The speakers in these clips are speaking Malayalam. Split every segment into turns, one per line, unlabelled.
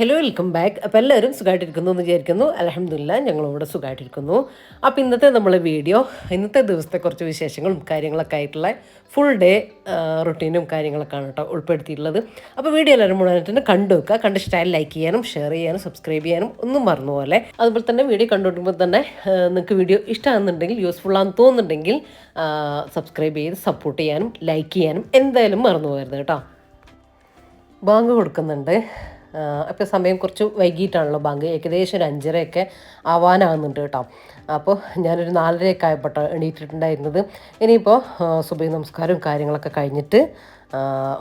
Hello welcome back. അപ്പോൾ എല്ലാവരും സുഖമായിട്ടിരിക്കുന്നു എന്ന് വിചാരിക്കുന്നു. അൽഹംദുലില്ലാ ഞങ്ങളിവിടെ സുഖമായിട്ടിരിക്കുന്നു. അപ്പോൾ ഇന്നത്തെ ദിവസത്തെ കുറച്ച് വിശേഷങ്ങളും കാര്യങ്ങളൊക്കെ ആയിട്ടുള്ള ഫുൾ ഡേ റുട്ടീനും കാര്യങ്ങളൊക്കെയാണ് കേട്ടോ ഉൾപ്പെടുത്തിയിട്ടുള്ളത്. അപ്പോൾ വീഡിയോ എല്ലാവരും മുഴുവനായിട്ട് കണ്ടു വെക്കുക. കണ്ട് ഇഷ്ടമായി ലൈക്ക് ചെയ്യാനും ഷെയർ ചെയ്യാനും സബ്സ്ക്രൈബ് ചെയ്യാനും ഒന്നും മറന്നു പോലെ. അതുപോലെ തന്നെ വീഡിയോ കണ്ടുകൊണ്ടിരിക്കുമ്പോൾ തന്നെ നിങ്ങൾക്ക് വീഡിയോ ഇഷ്ടമാകുന്നുണ്ടെങ്കിൽ യൂസ്ഫുൾ ആണെന്ന് തോന്നുന്നുണ്ടെങ്കിൽ സബ്സ്ക്രൈബ് ചെയ്ത് സപ്പോർട്ട് ചെയ്യാനും ലൈക്ക് ചെയ്യാനും എന്തായാലും മറന്നു പോകരുത് കേട്ടോ. ബാങ്ക് കൊടുക്കുന്നുണ്ട്. അപ്പോൾ സമയം കുറച്ച് വൈകിട്ടാണല്ലോ ബാങ്ക്, ഏകദേശം ഒരു 5:30 ആവാനാകുന്നുണ്ട് കേട്ടോ. അപ്പോൾ ഞാനൊരു 4:30 ആയപ്പോൾ എണീറ്റിട്ടുണ്ടായിരുന്നത്. ഇനിയിപ്പോൾ സുബഹി നമസ്കാരവും കാര്യങ്ങളൊക്കെ കഴിഞ്ഞിട്ട്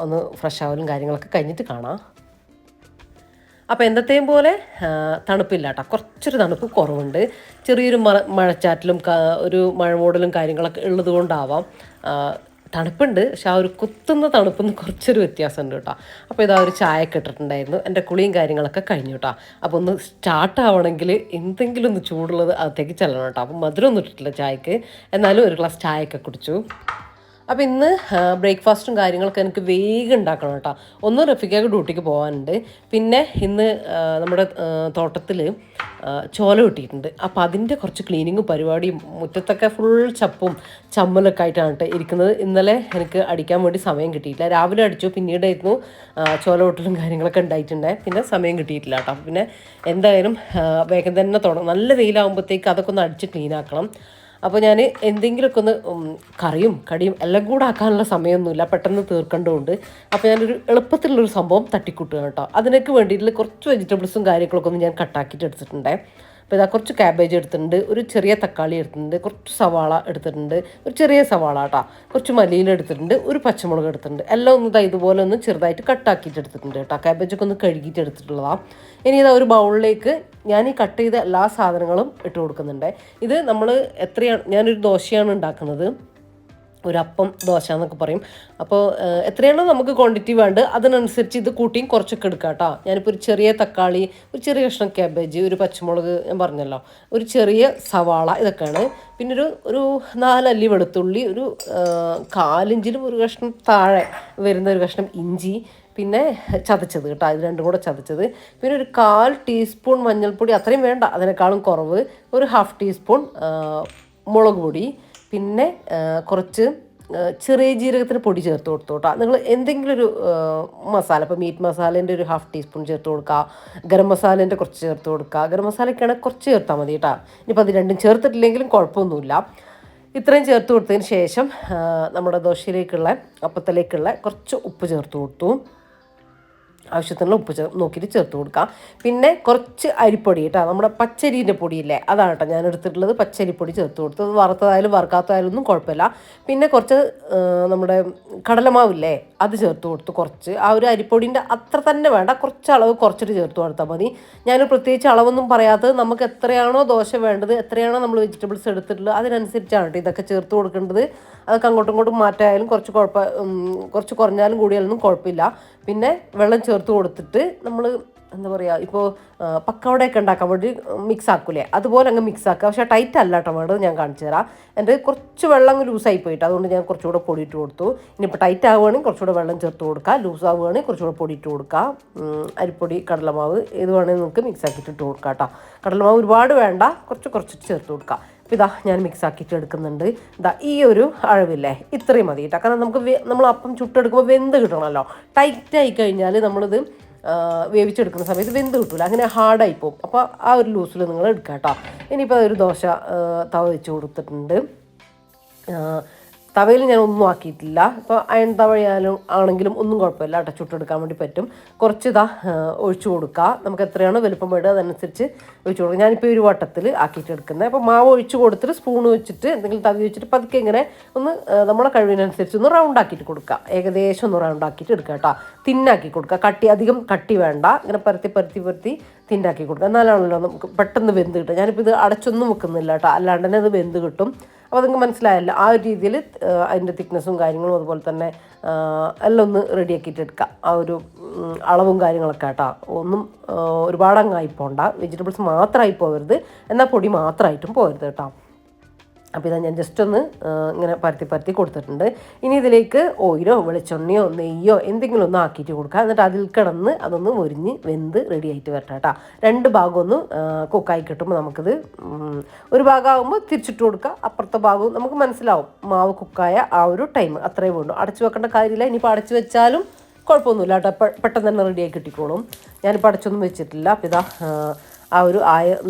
ഒന്ന് ഫ്രഷ് ആവലും കാര്യങ്ങളൊക്കെ കഴിഞ്ഞിട്ട് കാണാം. അപ്പോൾ എന്നത്തെയും പോലെ തണുപ്പില്ല കേട്ടോ, കുറച്ചൊരു തണുപ്പ് കുറവുണ്ട്. ചെറിയൊരു മഴച്ചാറ്റിലും ഒരു മഴ മൂടലും കാര്യങ്ങളൊക്കെ ഉള്ളത് കൊണ്ടാവാം തണുപ്പുണ്ട്. പക്ഷെ ആ ഒരു കുത്തുന്ന തണുപ്പിന്ന് കുറച്ചൊരു വ്യത്യാസമുണ്ട് കേട്ടോ. അപ്പോൾ ഇതാ ഒരു ചായയൊക്കെ ഇട്ടിട്ടുണ്ടായിരുന്നു. എൻ്റെ കുളിയും കാര്യങ്ങളൊക്കെ കഴിഞ്ഞു കേട്ടോ. അപ്പോൾ ഒന്ന് സ്റ്റാർട്ട് ആവണമെങ്കിൽ എന്തെങ്കിലും ഒന്ന് ചൂടുള്ളത് അകത്തേക്ക് ചെല്ലണം കേട്ടോ. അപ്പോൾ മധുരമൊന്നും ഇട്ടിട്ടില്ല ചായക്ക്, എന്നാലും ഒരു ഗ്ലാസ് ചായയൊക്കെ കുടിച്ചു. അപ്പോൾ ഇന്ന് ബ്രേക്ക്ഫാസ്റ്റും കാര്യങ്ങളൊക്കെ എനിക്ക് വേഗം ഉണ്ടാക്കണം കേട്ടോ. ഒന്ന് റഫിക്കക്ക് ഡ്യൂട്ടിക്ക് പോകാനുണ്ട്. പിന്നെ ഇന്ന് നമ്മുടെ തോട്ടത്തിൽ ചോല കിട്ടിയിട്ടുണ്ട്. അപ്പോൾ അതിൻ്റെ കുറച്ച് ക്ലീനിങ്ങും പരിപാടിയും, മുറ്റത്തൊക്കെ ഫുൾ ചപ്പും ചമ്മലൊക്കെ ആയിട്ടാണ് കേട്ടോ ഇരിക്കുന്നത്. ഇന്നലെ എനിക്ക് അടിക്കാൻ വേണ്ടി സമയം കിട്ടിയിട്ടില്ല. രാവിലെ അടിച്ചു, പിന്നീടായിരുന്നു ചോല പൊട്ടലും കാര്യങ്ങളൊക്കെ ഉണ്ടായിട്ടുണ്ടായി. പിന്നെ സമയം കിട്ടിയിട്ടില്ല കേട്ടോ. പിന്നെ എന്തായാലും വേഗം തന്നെ തുടങ്ങും. നല്ല വെയിലാകുമ്പോഴത്തേക്ക് അതൊക്കെ ഒന്ന് അടിച്ച് ക്ലീൻ ആക്കണം. അപ്പോൾ ഞാൻ എന്തെങ്കിലുമൊക്കെ ഒന്ന് കറിയും കടിയും എല്ലാം കൂടെ ആക്കാനുള്ള സമയമൊന്നുമില്ല, പെട്ടെന്ന് തീർക്കേണ്ടതുകൊണ്ട്. അപ്പോൾ ഞാനൊരു എളുപ്പത്തിലുള്ളൊരു സംഭവം തട്ടിക്കൂട്ടുക കേട്ടോ. അതിനൊക്കെ വേണ്ടിയിട്ടുള്ള കുറച്ച് വെജിറ്റബിൾസും കാര്യങ്ങളൊക്കെ ഒന്ന് ഞാൻ കട്ടാക്കിയിട്ട് എടുത്തിട്ടുണ്ട്. അപ്പോൾ ഇതാ കുറച്ച് ക്യാബേജ് എടുത്തിട്ടുണ്ട്, ഒരു ചെറിയ തക്കാളി എടുത്തിട്ടുണ്ട്, കുറച്ച് സവാള എടുത്തിട്ടുണ്ട്, ഒരു ചെറിയ സവാള കേട്ടോ, കുറച്ച് മല്ലിയില എടുത്തിട്ടുണ്ട്, ഒരു പച്ചമുളക് എടുത്തിട്ടുണ്ട്. എല്ലാം ഒന്ന് ഇതുപോലെ ഒന്ന് ചെറുതായിട്ട് കട്ടാക്കിയിട്ട് എടുത്തിട്ടുണ്ട് കേട്ടോ. ക്യാബേജൊക്കെ ഒന്ന് കഴുകിയിട്ട് എടുത്തിട്ടുള്ളതാണ്. ഇനി ഇതാ ഒരു ബൗളിലേക്ക് ഞാൻ ഈ കട്ട് ചെയ്ത എല്ലാ സാധനങ്ങളും ഇട്ട് കൊടുക്കുന്നുണ്ട്. ഇത് നമ്മൾ ഞാനൊരു ദോശയാണ് ഉണ്ടാക്കുന്നത്, ഒരപ്പം ദോശ എന്നൊക്കെ പറയും. അപ്പോൾ എത്രയാണോ നമുക്ക് ക്വാണ്ടിറ്റി വേണ്ടത് അതിനനുസരിച്ച് ഇത് കൂട്ടിയും കുറച്ചൊക്കെ എടുക്കാം കേട്ടോ. ഞാനിപ്പോൾ ഒരു ചെറിയ തക്കാളി, ഒരു ചെറിയ കഷ്ണം ക്യാബേജ്, ഒരു പച്ചമുളക് ഞാൻ പറഞ്ഞല്ലോ, ഒരു ചെറിയ സവാള, ഇതൊക്കെയാണ്. പിന്നെ ഒരു 4 അല്ലി വെളുത്തുള്ളി, ഒരു 1/4 ഇഞ്ചിലും ഒരു കഷ്ണം താഴെ വരുന്ന ഒരു കഷ്ണം ഇഞ്ചി, പിന്നെ ചതച്ചത് കേട്ടോ, ഇത് രണ്ടും കൂടെ ചതച്ചത്. പിന്നെ ഒരു 1/4 ടീസ്പൂൺ മഞ്ഞൾപ്പൊടി, അത്രയും വേണ്ട, അതിനേക്കാളും കുറവ്. ഒരു 1/2 ടീസ്പൂൺ മുളക് പൊടി, പിന്നെ കുറച്ച് ചെറിയ ജീരകത്തിന് പൊടി ചേർത്ത് കൊടുത്തു കേട്ടോ. നിങ്ങൾ എന്തെങ്കിലും ഒരു മസാല, ഇപ്പോൾ മീറ്റ് മസാലേൻ്റെ ഒരു 1/2 ടീസ്പൂൺ ചേർത്ത് കൊടുക്കുക, ഗരം മസാലേൻ്റെ കുറച്ച് ചേർത്ത് കൊടുക്കുക. ഗരം മസാലയ്ക്കാണെങ്കിൽ കുറച്ച് ചേർത്താൽ മതി കേട്ടോ. ഇനിയിപ്പോൾ അത് രണ്ടും ചേർത്തിട്ടില്ലെങ്കിലും കുഴപ്പമൊന്നുമില്ല. ഇത്രയും ചേർത്ത് കൊടുത്തതിന് ശേഷം നമ്മുടെ ദോശയിലേക്കുള്ള, അപ്പത്തിലേക്കുള്ള കുറച്ച് ഉപ്പ് ചേർത്ത് കൊടുത്തു. ആവശ്യത്തിനുള്ള ഉപ്പ് നോക്കിയിട്ട് ചേർത്ത് കൊടുക്കാം. പിന്നെ കുറച്ച് അരിപ്പൊടി കേട്ടോ, നമ്മുടെ പച്ചരീൻ്റെ പൊടിയില്ലേ, അതാണ് കേട്ടോ ഞാൻ എടുത്തിട്ടുള്ളത്. പച്ചരിപ്പൊടി ചേർത്ത് കൊടുത്തു. വറുത്തതായാലും വറുക്കാത്തതായാലും ഒന്നും കുഴപ്പമില്ല. പിന്നെ കുറച്ച് നമ്മുടെ കടലമാവില്ലേ, അത് ചേർത്ത് കൊടുത്തു. കുറച്ച് ആ ഒരു അരിപ്പൊടിൻ്റെ അത്ര തന്നെ വേണ്ട, കുറച്ച് അളവ് കുറച്ചിട്ട് ചേർത്ത് കൊടുത്താൽ മതി. ഞാൻ പ്രത്യേകിച്ച് അളവൊന്നും പറയാത്തത്, നമുക്ക് എത്രയാണോ ദോശ വേണ്ടത്, എത്രയാണോ നമ്മൾ വെജിറ്റബിൾസ് എടുത്തിട്ടുള്ളത് അതിനനുസരിച്ചാണ് കേട്ടോ ഇതൊക്കെ ചേർത്ത് കൊടുക്കേണ്ടത്. അതൊക്കെ അങ്ങോട്ടും ഇങ്ങോട്ടും മാറ്റായാലും കുറച്ച് കുറഞ്ഞാലും കൂടിയാലൊന്നും കുഴപ്പമില്ല. പിന്നെ വെള്ളം ചേർത്ത് കൊടുത്തിട്ട് നമ്മൾ എന്താ പറയുക, ഇപ്പോൾ പക്കവടയൊക്കെ ഉണ്ടാക്കാൻ വേണ്ടി മിക്സ് ആക്കൂലേ, അതുപോലെ അങ്ങ് മിക്സ് ആക്കുക. പക്ഷേ ടൈറ്റ് അല്ല കേട്ടോ വേണ്ടത്, ഞാൻ കാണിച്ചു തരാം. എൻ്റെ കുറച്ച് വെള്ളം ലൂസായി പോയിട്ട്, അതുകൊണ്ട് ഞാൻ കുറച്ചുകൂടെ പൊടിയിട്ട് കൊടുത്തു. ഇനിയിപ്പോൾ ടൈറ്റ് ആവുകയാണെങ്കിൽ കുറച്ചുകൂടെ വെള്ളം ചേർത്ത് കൊടുക്കുക, ലൂസ് ആവുകയാണെങ്കിൽ കുറച്ചുകൂടെ പൊടിയിട്ട് കൊടുക്കുക. അരിപ്പൊടി, കടലമാവ് ഏത് വേണമെങ്കിൽ നിങ്ങൾക്ക് മിക്സ് ആക്കിയിട്ട് ഇട്ട് കൊടുക്കാം കേട്ടോ. കടലമാവ് ഒരുപാട് വേണ്ട, കുറച്ചിട്ട് ചേർത്ത് കൊടുക്കുക. അപ്പോൾ ഇതാ ഞാൻ മിക്സ് ആക്കിയിട്ട് എടുക്കുന്നുണ്ട്. ഇതാ ഈ ഒരു അളവില്ലേ, ഇത്രയും മതി കേട്ടോ. കാരണം നമ്മൾ അപ്പം ചുട്ടെടുക്കുമ്പോൾ വെന്ത് കിട്ടണമല്ലോ. ടൈറ്റായി കഴിഞ്ഞാൽ നമ്മളിത് വേവിച്ചെടുക്കുന്ന സമയത്ത് വെന്ത് കിട്ടില്ല, അങ്ങനെ ഹാർഡായി പോകും. അപ്പോൾ ആ ഒരു ലൂസിൽ നിങ്ങൾ എടുക്കാം കേട്ടോ. ഇനിയിപ്പോൾ ഒരു ദോശ തവ വെച്ച് കൊടുത്തിട്ടുണ്ട്. തവയിൽ ഞാൻ ഒന്നും ആക്കിയിട്ടില്ല. ഇപ്പോൾ അയൺ തവയാലും ആണെങ്കിലും ഒന്നും കുഴപ്പമില്ല കേട്ടോ, ചുട്ടെടുക്കാൻ വേണ്ടി പറ്റും. കുറച്ച് ഒഴിച്ചു കൊടുക്കുക. നമുക്ക് എത്രയാണോ വലുപ്പം വേണ്ടത് അതനുസരിച്ച് ഒഴിച്ചു കൊടുക്കുക. ഞാനിപ്പോൾ ഒരു വട്ടത്തിൽ ആക്കിയിട്ട് എടുക്കുന്നത്. അപ്പോൾ മാവ് ഒഴിച്ച് കൊടുത്തിട്ട് സ്പൂൺ വെച്ചിട്ട് എന്തെങ്കിലും തവി വെച്ചിട്ട് പതുക്കെ ഇങ്ങനെ ഒന്ന് നമ്മളെ കഴിവിനനുസരിച്ച് ഒന്ന് റൗണ്ട് ആക്കിയിട്ട് കൊടുക്കുക. ഏകദേശം ഒന്ന് റൗണ്ട് ആക്കിയിട്ട് എടുക്കുക കേട്ടോ. തിന്നാക്കി കൊടുക്കുക, അധികം കട്ടി വേണ്ട. ഇങ്ങനെ പരത്തി തിന്നാക്കി കൊടുക്കുക. എന്നാലാണല്ലോ നമുക്ക് പെട്ടെന്ന് വെന്ത് കിട്ടുക. ഞാനിപ്പോൾ ഇത് അടച്ചൊന്നും വെക്കുന്നില്ല കേട്ടോ, അല്ലാണ്ട് തന്നെ അത് വെന്ത് കിട്ടും. അപ്പോൾ നിങ്ങൾക്ക് മനസ്സിലായല്ലോ, ആ ഒരു രീതിയിൽ അതിൻ്റെ തിക്നെസ്സും കാര്യങ്ങളും അതുപോലെ തന്നെ എല്ലാം ഒന്ന് റെഡിയാക്കിയിട്ട് എടുക്കുക. ആ ഒരു അളവും കാര്യങ്ങളൊക്കെ കേട്ടോ. ഒന്നും ഒരുപാട് അങ്ങായി പോകണ്ട, വെജിറ്റബിൾസ് മാത്രമായി പോകരുത്, എന്നാൽ പൊടി മാത്രമായിട്ടും പോകരുത് കേട്ടോ. അപ്പോൾ ഇതാ ഞാൻ ജസ്റ്റ് ഒന്ന് ഇങ്ങനെ പരത്തി കൊടുത്തിട്ടുണ്ട്. ഇനി ഇതിലേക്ക് ഓയിലോ വെളിച്ചെണ്ണയോ നെയ്യോ എന്തെങ്കിലും ഒന്ന് ആക്കിയിട്ട് കൊടുക്കുക. എന്നിട്ട് അതിൽ കിടന്ന് അതൊന്ന് മുരിഞ്ഞ് വെന്ത് റെഡി ആയിട്ട് വരട്ടെ കേട്ടോ. രണ്ട് ഭാഗം ഒന്ന് കുക്കായി കിട്ടുമ്പോൾ നമുക്കിത് ഒരു ഭാഗമാകുമ്പോൾ തിരിച്ചിട്ട് കൊടുക്കുക, അപ്പുറത്തെ ഭാഗവും നമുക്ക് മനസ്സിലാവും മാവ് കുക്കായ ആ ഒരു ടൈം അത്രയും വേണ്ടു. അടച്ചു വെക്കേണ്ട കാര്യമില്ല. ഇനിയിപ്പോൾ അടച്ചു വെച്ചാലും കുഴപ്പമൊന്നുമില്ല കേട്ടോ, പെട്ടെന്ന് തന്നെ റെഡിയായി കിട്ടിക്കോളും. ഞാനിപ്പോൾ അടച്ചൊന്നും വെച്ചിട്ടില്ല. അപ്പോൾ ഇതാ ആ ഒരു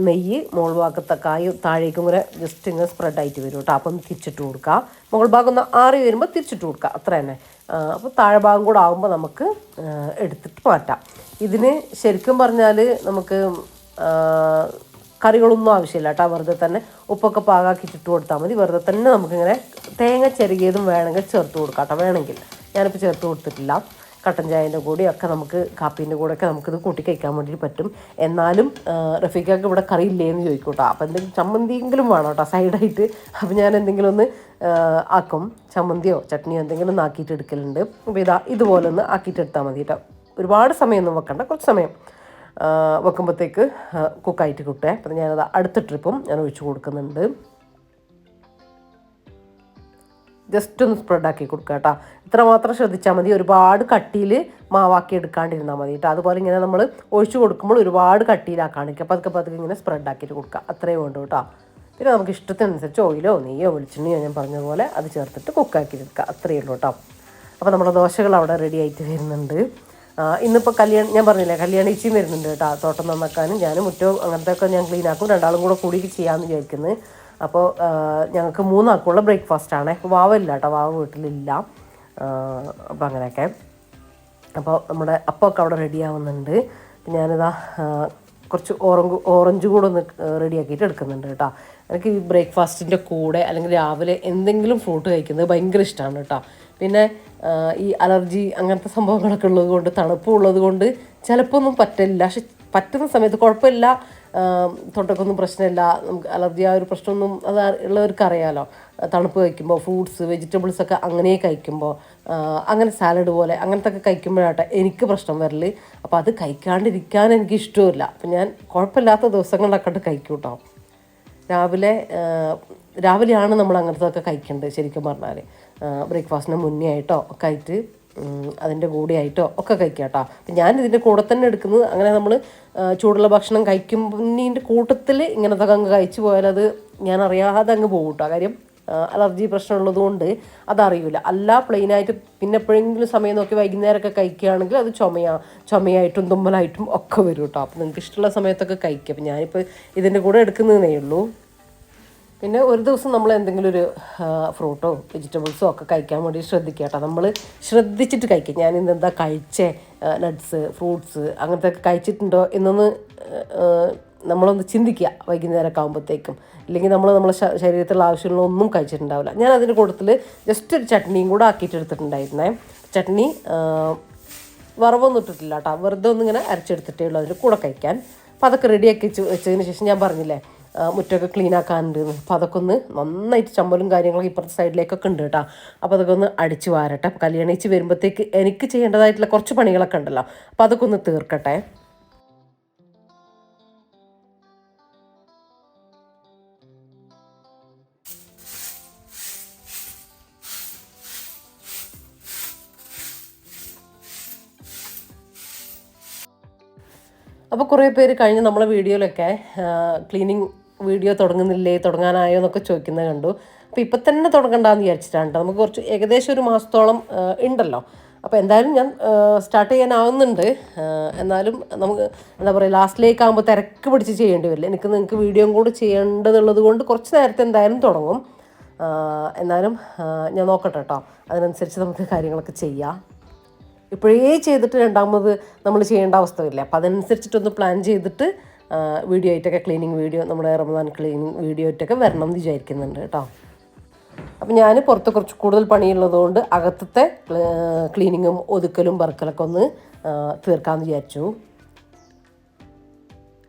നെയ്യ് മുകൾ ഭാഗത്തൊക്കെ താഴേക്കും കൂടെ ജസ്റ്റ് ഇങ്ങനെ സ്പ്രെഡായിട്ട് വരും കേട്ടോ. അപ്പം തിരിച്ചിട്ട് കൊടുക്കുക. മുകൾ ഭാഗം ഒന്ന് ആറി വരുമ്പോൾ തിരിച്ചിട്ട് കൊടുക്കുക, അത്ര തന്നെ. അപ്പോൾ താഴെ ഭാഗം കൂടെ ആകുമ്പോൾ നമുക്ക് എടുത്തിട്ട് മാറ്റാം. ഇതിന് ശരിക്കും പറഞ്ഞാൽ നമുക്ക് കറികളൊന്നും ആവശ്യമില്ല കേട്ടോ. വെറുതെ തന്നെ ഉപ്പൊക്കെ പാകാക്കിച്ചിട്ട് കൊടുത്താൽ മതി. വെറുതെ തന്നെ നമുക്കിങ്ങനെ തേങ്ങ ചെറുകിയതും വേണമെങ്കിൽ ചേർത്ത് കൊടുക്കാം കേട്ടോ. വേണമെങ്കിൽ ഞാനിപ്പോൾ ചേർത്ത് കൊടുത്തിട്ടില്ല. കട്ടൻ ചായൻ്റെ കൂടെയൊക്കെ നമുക്ക് കാപ്പീൻ്റെ കൂടെയൊക്കെ നമുക്കിത് കൂട്ടി കഴിക്കാൻ വേണ്ടിയിട്ട് പറ്റും. എന്നാലും റഫീഖക്ക് ഇവിടെ കറി ഇല്ലേന്ന് ചോദിക്കും കേട്ടോ. അപ്പോൾ എന്തെങ്കിലും ചമ്മന്തിയെങ്കിലും വേണം കേട്ടോ സൈഡായിട്ട്. അപ്പോൾ ഞാൻ എന്തെങ്കിലും ഒന്ന് ആക്കും, ചമ്മന്തിയോ ചട്നിയോ എന്തെങ്കിലും ഒന്ന് ആക്കിയിട്ട് എടുക്കലുണ്ട്. അപ്പോൾ ഇതുപോലെ ഒന്ന് ആക്കിയിട്ട് എടുത്താൽ മതി കേട്ടോ. ഒരുപാട് സമയമൊന്നും വെക്കണ്ട, കുറച്ച് സമയം വെക്കുമ്പോഴത്തേക്ക് കുക്കായിട്ട് കിട്ടുക. അപ്പം ഞാനത് അടുത്ത ട്രിപ്പും ഞാൻ ഒഴിച്ച് കൊടുക്കുന്നുണ്ട്. ജസ്റ്റ് ഒന്ന് സ്പ്രെഡാക്കി കൊടുക്കുക കേട്ടോ. ഇത്ര മാത്രം ശ്രദ്ധിച്ചാൽ മതി. ഒരുപാട് കട്ടിയിൽ മാവാക്കി എടുക്കാണ്ടിരുന്നാൽ മതി കേട്ടോ. അതുപോലെ ഇങ്ങനെ നമ്മൾ ഒഴിച്ചു കൊടുക്കുമ്പോൾ ഒരുപാട് കട്ടിയിലാക്കാണ്ടിരിക്കുക. പതുക്കെ ഇങ്ങനെ സ്പ്രെഡാക്കിയിട്ട് കൊടുക്കുക, അത്രയും വേണ്ടു കേട്ടോ. പിന്നെ നമുക്ക് ഇഷ്ടത്തിനനുസരിച്ച് ഓയിലോ നെയ്യോ വെളിച്ചെണ്ണയോ ഞാൻ പറഞ്ഞ പോലെ അത് ചേർത്തിട്ട് കുക്കാക്കി എടുക്കുക, അത്രയേ ഉള്ളൂ കേട്ടോ. അപ്പോൾ നമ്മുടെ ദോശകൾ അവിടെ റെഡി ആയിട്ട് വരുന്നുണ്ട്. ഇന്നിപ്പോൾ ഞാൻ പറഞ്ഞില്ലേ കല്യാണിച്ചിയും വരുന്നുണ്ട് കേട്ടോ. തോട്ടം നന്നാക്കാനും ഞാൻ മുറ്റവും അങ്ങനത്തെ ഒക്കെ ഞാൻ ക്ലീൻ ആക്കും. രണ്ടാളും കൂടി ചെയ്യാമെന്ന് വിചാരിക്കുന്നത്. അപ്പോൾ ഞങ്ങൾക്ക് 3 ആൾക്കുള്ള ബ്രേക്ക്ഫാസ്റ്റാണ്. വാവില്ല കേട്ടോ, വാവ് വീട്ടിലില്ല. അപ്പോൾ അങ്ങനെയൊക്കെ. അപ്പോൾ നമ്മുടെ അപ്പമൊക്കെ അവിടെ റെഡി ആവുന്നുണ്ട്. ഞാനിതാ കുറച്ച് ഓറഞ്ച് കൂടെ ഒന്ന് റെഡിയാക്കിയിട്ട് എടുക്കുന്നുണ്ട് കേട്ടോ. എനിക്ക് ഈ ബ്രേക്ക്ഫാസ്റ്റിൻ്റെ കൂടെ അല്ലെങ്കിൽ രാവിലെ എന്തെങ്കിലും ഫ്രൂട്ട് കഴിക്കുന്നത് ഭയങ്കര ഇഷ്ടമാണ് കേട്ടോ. പിന്നെ ഈ അലർജി അങ്ങനത്തെ സംഭവങ്ങളൊക്കെ ഉള്ളത് കൊണ്ട്, തണുപ്പുള്ളത് കൊണ്ട് ചിലപ്പോൾ ഒന്നും പറ്റില്ല. പക്ഷെ പറ്റുന്ന സമയത്ത് കുഴപ്പമില്ല, തൊണ്ടക്കൊന്നും പ്രശ്നമില്ല. നമുക്ക് അലർജി ആ ഒരു പ്രശ്നമൊന്നും അത് ഉള്ളവർക്ക് അറിയാമല്ലോ. തണുപ്പ് കഴിക്കുമ്പോൾ ഫ്രൂട്ട്സ് വെജിറ്റബിൾസൊക്കെ അങ്ങനെ കഴിക്കുമ്പോൾ, അങ്ങനെ സാലഡ് പോലെ അങ്ങനത്തെ ഒക്കെ കഴിക്കുമ്പോഴാട്ടെ എനിക്ക് പ്രശ്നം വരൽ. അപ്പോൾ അത് കഴിക്കാണ്ടിരിക്കാൻ എനിക്ക് ഇഷ്ടമില്ല. അപ്പം ഞാൻ കുഴപ്പമില്ലാത്ത ദിവസങ്ങളിലൊക്കെ കഴിക്കും കേട്ടോ. രാവിലെയാണ് നമ്മൾ അങ്ങനത്തെ ഒക്കെ കഴിക്കേണ്ടത് ശരിക്കും പറഞ്ഞാൽ. ബ്രേക്ക്ഫാസ്റ്റിന് മുന്നേ ആയിട്ടോ ഒക്കെ ആയിട്ട്, അതിൻ്റെ കൂടെ ആയിട്ടോ ഒക്കെ കഴിക്കാം കേട്ടോ. അപ്പം ഞാൻ ഇതിൻ്റെ കൂടെ തന്നെ എടുക്കുന്നത്. അങ്ങനെ നമ്മൾ ചൂടുള്ള ഭക്ഷണം കഴിക്കുമ്പോൾ കൂട്ടത്തിൽ ഇങ്ങനത്തെ അങ്ങ് കഴിച്ചു പോയാൽ അത് ഞാൻ അറിയാതെ അങ്ങ് പോകും കേട്ടോ. കാര്യം അലർജി പ്രശ്നമുള്ളത് കൊണ്ട് അതറിയില്ല. അല്ല പ്ലെയിനായിട്ട് പിന്നെ എപ്പോഴെങ്കിലും സമയം നോക്കി വൈകുന്നേരമൊക്കെ കഴിക്കുകയാണെങ്കിൽ അത് ചുമയായിട്ടും തുമ്മലായിട്ടും ഒക്കെ വരും കേട്ടോ. അപ്പോൾ നിങ്ങൾക്ക് ഇഷ്ടമുള്ള സമയത്തൊക്കെ കഴിക്കുക. അപ്പം ഞാനിപ്പോൾ ഇതിൻ്റെ കൂടെ എടുക്കുന്നതേ ഉള്ളൂ. പിന്നെ ഒരു ദിവസം നമ്മൾ എന്തെങ്കിലും ഒരു ഫ്രൂട്ടോ വെജിറ്റബിൾസോ ഒക്കെ കഴിക്കാൻ വേണ്ടി ശ്രദ്ധിക്കുക കേട്ടോ. നമ്മൾ ശ്രദ്ധിച്ചിട്ട് കഴിക്കുക. ഞാൻ ഇന്നെന്താ കഴിച്ചേ, നട്ട്സ് ഫ്രൂട്ട്സ് അങ്ങനത്തെ ഒക്കെ കഴിച്ചിട്ടുണ്ടോ എന്നൊന്ന് നമ്മളൊന്ന് ചിന്തിക്കുക വൈകുന്നേരമൊക്കെ ആകുമ്പോഴത്തേക്കും. ഇല്ലെങ്കിൽ നമ്മളെ ശരീരത്തിലുള്ള ആവശ്യങ്ങളൊന്നും കഴിച്ചിട്ടുണ്ടാവില്ല. ഞാൻ അതിൻ്റെ കൂട്ടത്തിൽ ജസ്റ്റ് ഒരു ചട്നിയും കൂടെ ആക്കിയിട്ട് എടുത്തിട്ടുണ്ടായിരുന്നേ. ചട്നി വറവൊന്നും ഇട്ടിട്ടില്ല കേട്ടോ, വെറുതെ ഒന്നിങ്ങനെ അരച്ചെടുത്തിട്ടേ ഉള്ളൂ അതിൻ്റെ കൂടെ കഴിക്കാൻ. അപ്പോൾ അതൊക്കെ റെഡിയാക്കി വെച്ചതിന് ശേഷം ഞാൻ പറഞ്ഞില്ലേ മുറ്റമൊക്കെ ക്ലീൻ ആക്കാനുണ്ട്. അപ്പോൾ അതൊക്കെ ഒന്ന് നന്നായിട്ട് ചമ്മലും കാര്യങ്ങളൊക്കെ ഇപ്പുറത്തെ സൈഡിലേക്കൊക്കെ ഉണ്ട് കേട്ടോ. അപ്പോൾ അതൊക്കെ ഒന്ന് അടിച്ച് വാരട്ടെ. കല്യാണിച്ച് വരുമ്പോഴത്തേക്ക് എനിക്ക് ചെയ്യേണ്ടതായിട്ടുള്ള കുറച്ച് പണികളൊക്കെ ഉണ്ടല്ലോ, അപ്പോൾ അതൊക്കെ ഒന്ന് തീർക്കട്ടെ. അപ്പോൾ കുറേ പേര് കഴിഞ്ഞ് നമ്മളെ വീഡിയോയിലൊക്കെ ക്ലീനിങ് വീഡിയോ തുടങ്ങാനായോ എന്നൊക്കെ ചോദിക്കുന്നത് കണ്ടു. അപ്പോൾ ഇപ്പം തന്നെ തുടങ്ങണ്ടെന്ന് വിചാരിച്ചിട്ടാണ് കേട്ടോ. നമുക്ക് കുറച്ച് ഏകദേശം ഒരു മാസത്തോളം ഉണ്ടല്ലോ. അപ്പോൾ എന്തായാലും ഞാൻ സ്റ്റാർട്ട് ചെയ്യാനാവുന്നുണ്ട്. എന്നാലും നമുക്ക് എന്താ പറയുക, ലാസ്റ്റിലേക്ക് ആകുമ്പോൾ തിരക്ക് പിടിച്ച് ചെയ്യേണ്ടി വരില്ല. നിങ്ങൾക്ക് വീഡിയോയും കൂടി ചെയ്യേണ്ടതുള്ളത് കൊണ്ട് കുറച്ച് നേരത്തെ എന്തായാലും തുടങ്ങും. എന്നാലും ഞാൻ നോക്കട്ടെ കേട്ടോ, അതിനനുസരിച്ച് നമുക്ക് കാര്യങ്ങളൊക്കെ ചെയ്യാം. ഇപ്പോഴേ ചെയ്തിട്ട് രണ്ടാമത് നമ്മൾ ചെയ്യേണ്ട അവസ്ഥ വരില്ല. അപ്പോൾ അതനുസരിച്ചിട്ടൊന്ന് പ്ലാൻ ചെയ്തിട്ട് വീഡിയോ ആയിട്ടൊക്കെ ക്ലീനിങ് വീഡിയോ, നമ്മുടെ റമദാൻ ക്ലീനിങ് വീഡിയോ ആയിട്ടൊക്കെ വരണം എന്ന് വിചാരിക്കുന്നുണ്ട് കേട്ടോ. അപ്പം ഞാൻ പുറത്ത് കുറച്ച് കൂടുതൽ പണിയുള്ളതുകൊണ്ട് അകത്തത്തെ ക്ലീനിങ്ങും ഒതുക്കലും പറക്കലൊക്കെ ഒന്ന് തീർക്കാമെന്ന് വിചാരിച്ചു.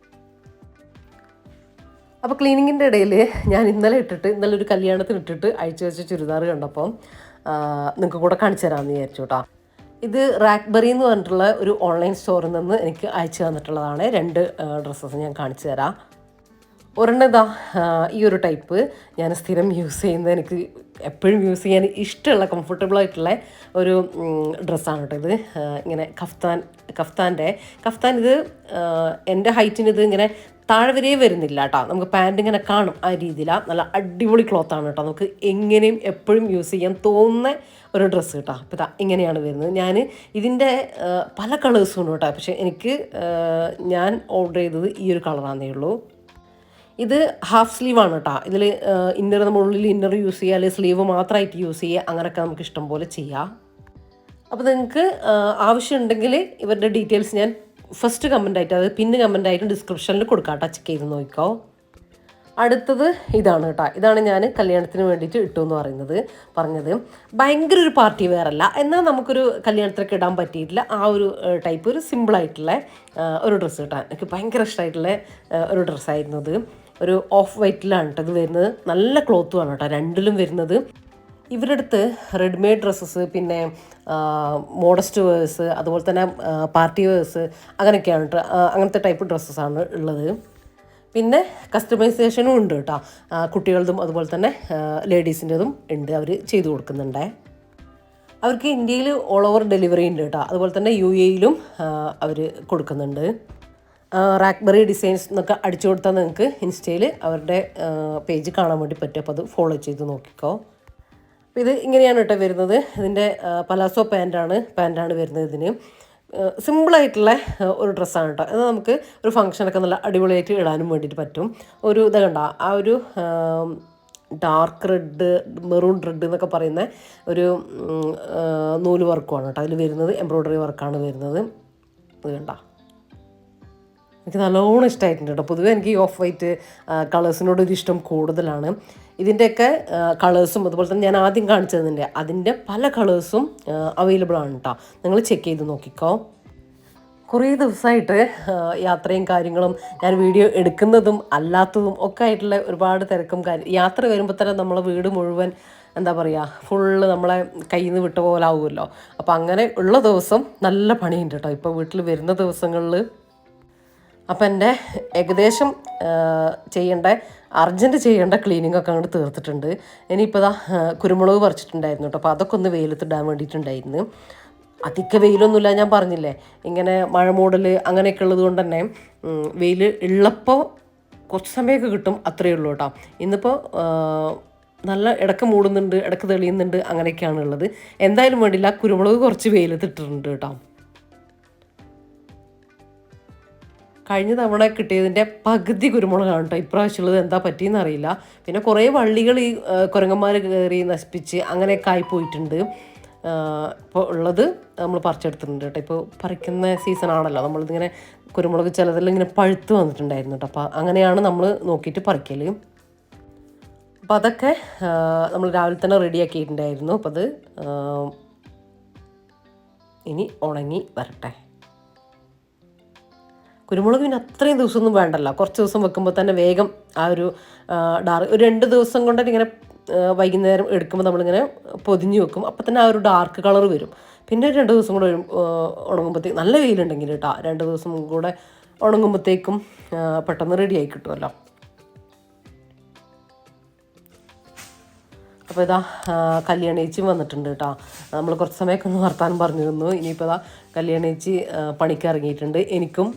അപ്പോൾ ക്ലീനിങ്ങിൻ്റെ ഇടയിൽ ഞാൻ ഇന്നലെ ഒരു കല്യാണത്തിന് ഇട്ടിട്ട് അഴിച്ചു വെച്ച ചുരിദാർ കണ്ടപ്പം നിങ്ങൾക്ക് കൂടെ കാണിച്ചു തരാമെന്ന് വിചാരിച്ചു കേട്ടോ. ഇത് റാക്ബെറി എന്ന് പറഞ്ഞിട്ടുള്ള ഒരു ഓൺലൈൻ സ്റ്റോറിൽ നിന്ന് എനിക്ക് അയച്ചു തന്നിട്ടുള്ളതാണ്. 2 ഡ്രസ്സസ് ഞാൻ കാണിച്ചു തരാം. ഒരെണ്ണം ഇതാ ഈ ഒരു ടൈപ്പ് ഞാൻ സ്ഥിരം യൂസ് ചെയ്യുന്ന, എനിക്ക് എപ്പോഴും യൂസ് ചെയ്യാൻ ഇഷ്ടമുള്ള കംഫർട്ടബിൾ ആയിട്ടുള്ള ഒരു ഡ്രസ്സാണ് കേട്ടോ ഇത്. ഇങ്ങനെ കഫ്താൻ ഇത് എൻ്റെ ഹൈറ്റിന് ഇത് ഇങ്ങനെ താഴെ വരെ വരുന്നില്ല കേട്ടോ, നമുക്ക് പാൻറ് ഇങ്ങനെ കാണും ആ രീതിയിലാണ്. നല്ല അടിപൊളി ക്ലോത്താണ് കേട്ടോ, നമുക്ക് എങ്ങനെയും എപ്പോഴും യൂസ് ചെയ്യാൻ തോന്നുന്ന ഒരു ഡ്രസ്സ് കേട്ടോ. അപ്പോൾ ഇതാ ഇങ്ങനെയാണ് വരുന്നത്. ഞാൻ ഇതിൻ്റെ പല കളേഴ്സും ഉണ്ട് കേട്ടോ, പക്ഷേ എനിക്ക് ഞാൻ ഓർഡർ ചെയ്തത് ഈ ഒരു കളറാണെന്നേ ഉള്ളൂ. ഇത് ഹാഫ് സ്ലീവാണ് കേട്ടോ. ഇതിൽ ഇന്നർ നമ്മൾ ഉള്ളിൽ ഇന്നർ യൂസ് ചെയ്യുക, അല്ലെങ്കിൽ സ്ലീവ് മാത്രമായിട്ട് യൂസ് ചെയ്യുക, അങ്ങനെയൊക്കെ നമുക്ക് ഇഷ്ടം പോലെ ചെയ്യാം. അപ്പോൾ നിങ്ങൾക്ക് ആവശ്യമുണ്ടെങ്കിൽ ഇവരുടെ ഡീറ്റെയിൽസ് ഞാൻ ഫസ്റ്റ് കമൻ്റായിട്ട്, അത് പിന്നെ കമൻ്റായിട്ടും ഡിസ്ക്രിപ്ഷനിൽ കൊടുക്കാം കേട്ടോ, ചെക്ക് ചെയ്ത് നോക്കിക്കോ. അടുത്തത് ഇതാണ് കേട്ടോ. ഇതാണ് ഞാൻ കല്യാണത്തിന് വേണ്ടിയിട്ട് ഇട്ടു എന്ന് പറഞ്ഞത് ഭയങ്കര ഒരു പാർട്ടി വെയർ അല്ല, എന്നാൽ നമുക്കൊരു കല്യാണത്തിനൊക്കെ ഇടാൻ പറ്റിയിട്ടില്ല ആ ഒരു ടൈപ്പ്, ഒരു സിമ്പിളായിട്ടുള്ള ഒരു ഡ്രസ്സ് കിട്ടാൻ എനിക്ക് ഭയങ്കര ഇഷ്ടമായിട്ടുള്ള ഒരു ഡ്രസ്സായിരുന്നു അത്. ഒരു ഓഫ് വൈറ്റിലാണ് കേട്ടോ ഇത് വരുന്നത്. നല്ല ക്ലോത്തുമാണ് കേട്ടോ രണ്ടിലും വരുന്നത്. ഇവരുടെ അടുത്ത് റെഡിമെയ്ഡ് ഡ്രസ്സസ്, പിന്നെ മോഡസ്റ്റ് വേഴ്സ്, അതുപോലെ തന്നെ പാർട്ടി വേഴ്സ്, അങ്ങനെയൊക്കെയാണ് കേട്ടോ. അങ്ങനത്തെ ടൈപ്പ് ഡ്രസ്സസ്സാണ് ഉള്ളത്. പിന്നെ കസ്റ്റമൈസേഷനും ഉണ്ട് കേട്ടോ, കുട്ടികളതും അതുപോലെ തന്നെ ലേഡീസിൻ്റെതും ഉണ്ട്, അവർ ചെയ്തു കൊടുക്കുന്നുണ്ട്. അവർക്ക് ഇന്ത്യയിൽ ഓൾ ഓവർ ഡെലിവറി ഉണ്ട് കേട്ടോ, അതുപോലെ തന്നെ UAE-യിലും അവർ കൊടുക്കുന്നുണ്ട്. റാക്ക്ബെറി ഡിസൈൻസ് എന്നൊക്കെ അടിച്ചു കൊടുത്താൽ നിങ്ങൾക്ക് ഇൻസ്റ്റയിൽ അവരുടെ പേജ് കാണാൻ വേണ്ടി പറ്റും. അപ്പോൾ അത് ഫോളോ ചെയ്ത് നോക്കിക്കോ. അപ്പോൾ ഇത് ഇങ്ങനെയാണ് കേട്ടോ വരുന്നത്. ഇതിൻ്റെ പലാസോ പാൻറ്റാണ് വരുന്നത്. ഇതിന് സിമ്പിളായിട്ടുള്ള ഒരു ഡ്രസ്സാണ് കേട്ടോ. എന്നാൽ നമുക്ക് ഒരു ഫംഗ്ഷനൊക്കെ നല്ല അടിപൊളിയായിട്ട് ഇടാനും വേണ്ടിയിട്ട് പറ്റും. ഒരു ഇത് കണ്ട ആ ഒരു ഡാർക്ക് റെഡ്, മെറൂൺ റെഡ് എന്നൊക്കെ പറയുന്ന ഒരു നൂല് വർക്കുമാണ് കേട്ടോ അതിൽ വരുന്നത്. എംബ്രോയ്ഡറി വർക്കാണ് വരുന്നത്. ഇത് കണ്ട എനിക്ക് നല്ലോണം ഇഷ്ടമായിട്ടുണ്ട് കേട്ടോ. പൊതുവേ എനിക്ക് ഈ ഓഫ് വൈറ്റ് കളേഴ്സിനോടൊരു ഇഷ്ടം കൂടുതലാണ്. ഇതിൻ്റെയൊക്കെ കളേഴ്സും അതുപോലെ തന്നെ ഞാൻ ആദ്യം കാണിച്ചതിൻ്റെ അതിൻ്റെ പല കളേഴ്സും അവൈലബിൾ ആണ് കേട്ടോ, നിങ്ങൾ ചെക്ക് ചെയ്ത് നോക്കിക്കോ. കുറേ ദിവസമായിട്ട് യാത്രയും കാര്യങ്ങളും ഞാൻ വീഡിയോ എടുക്കുന്നതും അല്ലാത്തതും ഒക്കെ ആയിട്ടുള്ള ഒരുപാട് തിരക്കും യാത്ര വരുമ്പോൾ തന്നെ നമ്മളെ വീട് മുഴുവൻ എന്താ പറയുക, ഫുള്ള് നമ്മളെ കയ്യിൽ നിന്ന് വിട്ട പോലെ ആവുമല്ലോ. അപ്പോൾ അങ്ങനെ ഉള്ള ദിവസം നല്ല പണിയുണ്ട് കേട്ടോ ഇപ്പോൾ വീട്ടിൽ വരുന്ന ദിവസങ്ങളിൽ. അപ്പം എൻ്റെ ഏകദേശം അർജൻറ്റ് ചെയ്യേണ്ട ക്ലീനിങ് ഒക്കെ അങ്ങോട്ട് തീർത്തിട്ടുണ്ട്. ഇനിയിപ്പോൾ ഇതാ കുരുമുളക് പറിച്ചിട്ടുണ്ടായിരുന്നു കേട്ടോ, അപ്പോൾ അതൊക്കെ ഒന്ന് വെയിലത്തിടാൻ വേണ്ടിയിട്ടുണ്ടായിരുന്നു. അധിക വെയിലൊന്നുമില്ല, ഞാൻ പറഞ്ഞില്ലേ ഇങ്ങനെ മഴ മൂടൽ അങ്ങനെയൊക്കെ ഉള്ളത് കൊണ്ട് തന്നെ വെയിൽ ഉള്ളപ്പോൾ കുറച്ച് സമയമൊക്കെ കിട്ടും, അത്രയേ ഉള്ളൂ കേട്ടോ. ഇന്നിപ്പോൾ നല്ല ഇടയ്ക്ക് മൂടുന്നുണ്ട്, ഇടയ്ക്ക് തെളിയുന്നുണ്ട്, അങ്ങനെയൊക്കെയാണ് ഉള്ളത്. എന്തായാലും വേണ്ടില്ല, കുരുമുളക് കുറച്ച് വെയിലത്തിട്ടിട്ടുണ്ട് കേട്ടോ. കഴിഞ്ഞ തവണ കിട്ടിയതിൻ്റെ പകുതി കുരുമുളകാണ് കേട്ടോ ഇപ്രാവശ്യമുള്ളത്. എന്താ പറ്റിയെന്ന് അറിയില്ല. പിന്നെ കുറേ വള്ളികൾ ഈ കുരങ്ങന്മാർ കയറി നശിപ്പിച്ച് അങ്ങനെയൊക്കെ ആയിപ്പോയിട്ടുണ്ട്. ഇപ്പോൾ ഉള്ളത് നമ്മൾ പറിച്ചെടുത്തിട്ടുണ്ട് കേട്ടോ. ഇപ്പോൾ പറിക്കുന്ന സീസണാണല്ലോ, നമ്മളിതിങ്ങനെ കുരുമുളക് ചിലതെല്ലാം ഇങ്ങനെ പഴുത്ത് വന്നിട്ടുണ്ടായിരുന്നു കേട്ടോ. അപ്പോൾ അങ്ങനെയാണ് നമ്മൾ നോക്കിയിട്ട് പറിക്കൽ. അപ്പോൾ അതൊക്കെ നമ്മൾ രാവിലെ തന്നെ റെഡിയാക്കിയിട്ടുണ്ടായിരുന്നു. അപ്പോൾ അത് ഇനി ഉണങ്ങി വരട്ടെ. കുരുമുളക് പിന്നെ അത്രയും ദിവസമൊന്നും വേണ്ടല്ലോ, കുറച്ച് ദിവസം വെക്കുമ്പോൾ തന്നെ വേഗം ആ ഒരു ഒരു 2 ദിവസം കൊണ്ട് ഇങ്ങനെ വൈകുന്നേരം എടുക്കുമ്പോൾ നമ്മളിങ്ങനെ പൊതിഞ്ഞ് വെക്കും, അപ്പോൾ തന്നെ ആ ഒരു ഡാർക്ക് കളർ വരും. പിന്നെ 2 ദിവസം കൂടെ ഉണങ്ങുമ്പോഴത്തേക്കും നല്ല വെയിലുണ്ടെങ്കിൽ കേട്ടോ 2 ദിവസം കൂടെ ഉണങ്ങുമ്പോഴത്തേക്കും പെട്ടെന്ന് റെഡിയായി കിട്ടുമല്ലോ. അപ്പോൾ ഇതാ കല്യാണേച്ചിയും വന്നിട്ടുണ്ട് കേട്ടോ. നമ്മൾ കുറച്ച് സമയമൊക്കെ ഒന്ന് വർത്താനം പറഞ്ഞു തന്നു. ഇനിയിപ്പോൾ ഇതാ കല്യാണേച്ചി പണിക്ക് ഇറങ്ങിയിട്ടുണ്ട്. എനിക്കും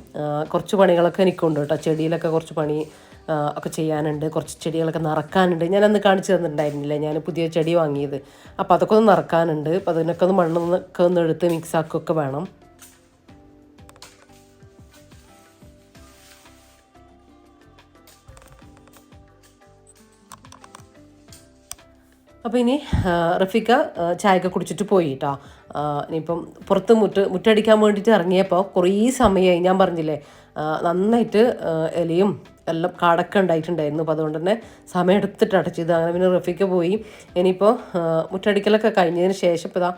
കുറച്ച് പണികളൊക്കെ എനിക്കുണ്ട് കേട്ടോ. ചെടിയിലൊക്കെ കുറച്ച് പണി ഒക്കെ ചെയ്യാനുണ്ട്, കുറച്ച് ചെടികളൊക്കെ നിറക്കാനുണ്ട്. ഞാൻ അന്ന് കാണിച്ചു തന്നിട്ടുണ്ടായിരുന്നില്ല, ഞാൻ പുതിയ ചെടി വാങ്ങിയത്. അപ്പോൾ അതൊക്കെ ഒന്ന് നിറക്കാനുണ്ട്. അപ്പോൾ അതിനൊക്കെ ഒന്ന് മണ്ണൊക്കെ ഒന്ന് എടുത്ത് മിക്സാക്കൊക്കെ വേണം. അപ്പോൾ ഇനി റഫീക്ക ചായയൊക്കെ കുടിച്ചിട്ട് പോയി കേട്ടോ. ഇനിയിപ്പം പുറത്ത് മുറ്റടിക്കാൻ വേണ്ടിയിട്ട് ഇറങ്ങിയപ്പോൾ കുറേ സമയമായി. ഞാൻ പറഞ്ഞില്ലേ നന്നായിട്ട് ഇലയും എല്ലാം കാടൊക്കെ ഉണ്ടായിട്ടുണ്ടായിരുന്നു. അപ്പോൾ അതുകൊണ്ട് തന്നെ സമയം എടുത്തിട്ട് അടച്ചത്. അങ്ങനെ പിന്നെ റഫീക്ക പോയി. ഇനിയിപ്പോൾ മുറ്റടിക്കലൊക്കെ കഴിഞ്ഞതിന് ശേഷം ഇപ്പോൾ ഇതാ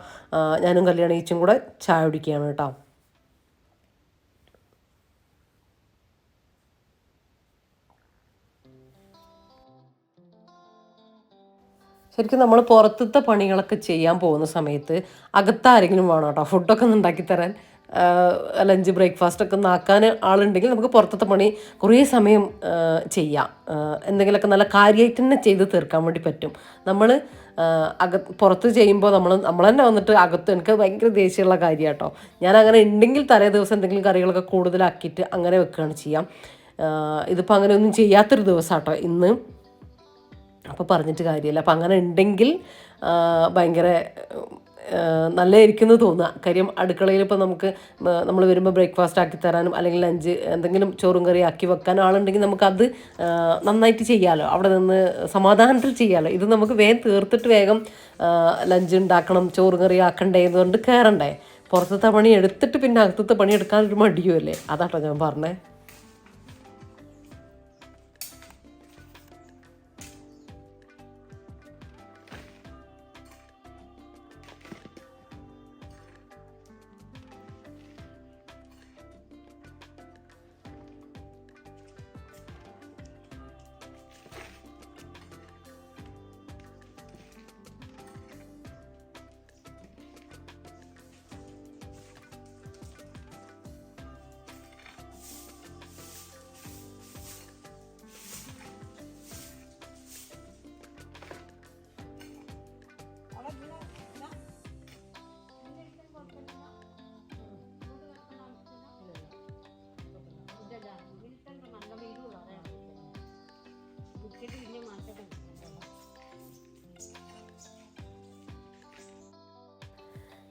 ഞാനും കല്യാണീച്ചും കൂടെ ചായ കുടിക്കുകയാണ് കേട്ടോ. ശരിക്കും നമ്മൾ പുറത്തത്തെ പണികളൊക്കെ ചെയ്യാൻ പോകുന്ന സമയത്ത് അകത്താരെങ്കിലും വേണം കേട്ടോ ഫുഡൊക്കെ ഒന്ന് ഉണ്ടാക്കി തരാൻ. ലഞ്ച് ബ്രേക്ക്ഫാസ്റ്റൊക്കെ ഒന്ന് ആക്കാൻ ആളുണ്ടെങ്കിൽ നമുക്ക് പുറത്തത്തെ പണി കുറേ സമയം ചെയ്യാം. എന്തെങ്കിലുമൊക്കെ നല്ല കാര്യമായിട്ട് തന്നെ ചെയ്ത് തീർക്കാൻ വേണ്ടി പറ്റും. നമ്മൾ പുറത്ത് ചെയ്യുമ്പോൾ നമ്മൾ തന്നെ വന്നിട്ട് അകത്ത് എനിക്ക് ഭയങ്കര ദേഷ്യമുള്ള കാര്യം കേട്ടോ. ഞാൻ അങ്ങനെ ഉണ്ടെങ്കിൽ തലേ ദിവസം എന്തെങ്കിലും കറികളൊക്കെ കൂടുതലാക്കിയിട്ട് അങ്ങനെ വെക്കുകയാണ് ചെയ്യാം. ഇതിപ്പോൾ അങ്ങനെയൊന്നും ചെയ്യാത്തൊരു ദിവസം കേട്ടോ ഇന്ന്. അപ്പോൾ പറഞ്ഞിട്ട് കാര്യമില്ല. അപ്പം അങ്ങനെ ഉണ്ടെങ്കിൽ ഭയങ്കര നല്ലതായിരിക്കും എന്ന് തോന്നുക. കാര്യം അടുക്കളയിൽ ഇപ്പോൾ നമുക്ക് നമ്മൾ വരുമ്പോൾ ബ്രേക്ക്ഫാസ്റ്റ് ആക്കി തരാനും അല്ലെങ്കിൽ ലഞ്ച് എന്തെങ്കിലും ചോറും കറി ആക്കി വെക്കാനും ആളുണ്ടെങ്കിൽ നമുക്കത് നന്നായിട്ട് ചെയ്യാമല്ലോ, അവിടെ നിന്ന് സമാധാനത്തിൽ ചെയ്യാമല്ലോ. ഇത് നമുക്ക് വേഗം തീർത്തിട്ട് വേഗം ലഞ്ച് ഉണ്ടാക്കണം, ചോറും കറി ആക്കണ്ടേ എന്നുകൊണ്ട് കയറണ്ടേ. പുറത്തത്തെ പണി എടുത്തിട്ട് പിന്നെ അകത്തത്തെ പണി എടുക്കാനൊരു മടിയുമല്ലേ. അതാട്ടോ ഞാൻ പറഞ്ഞത്.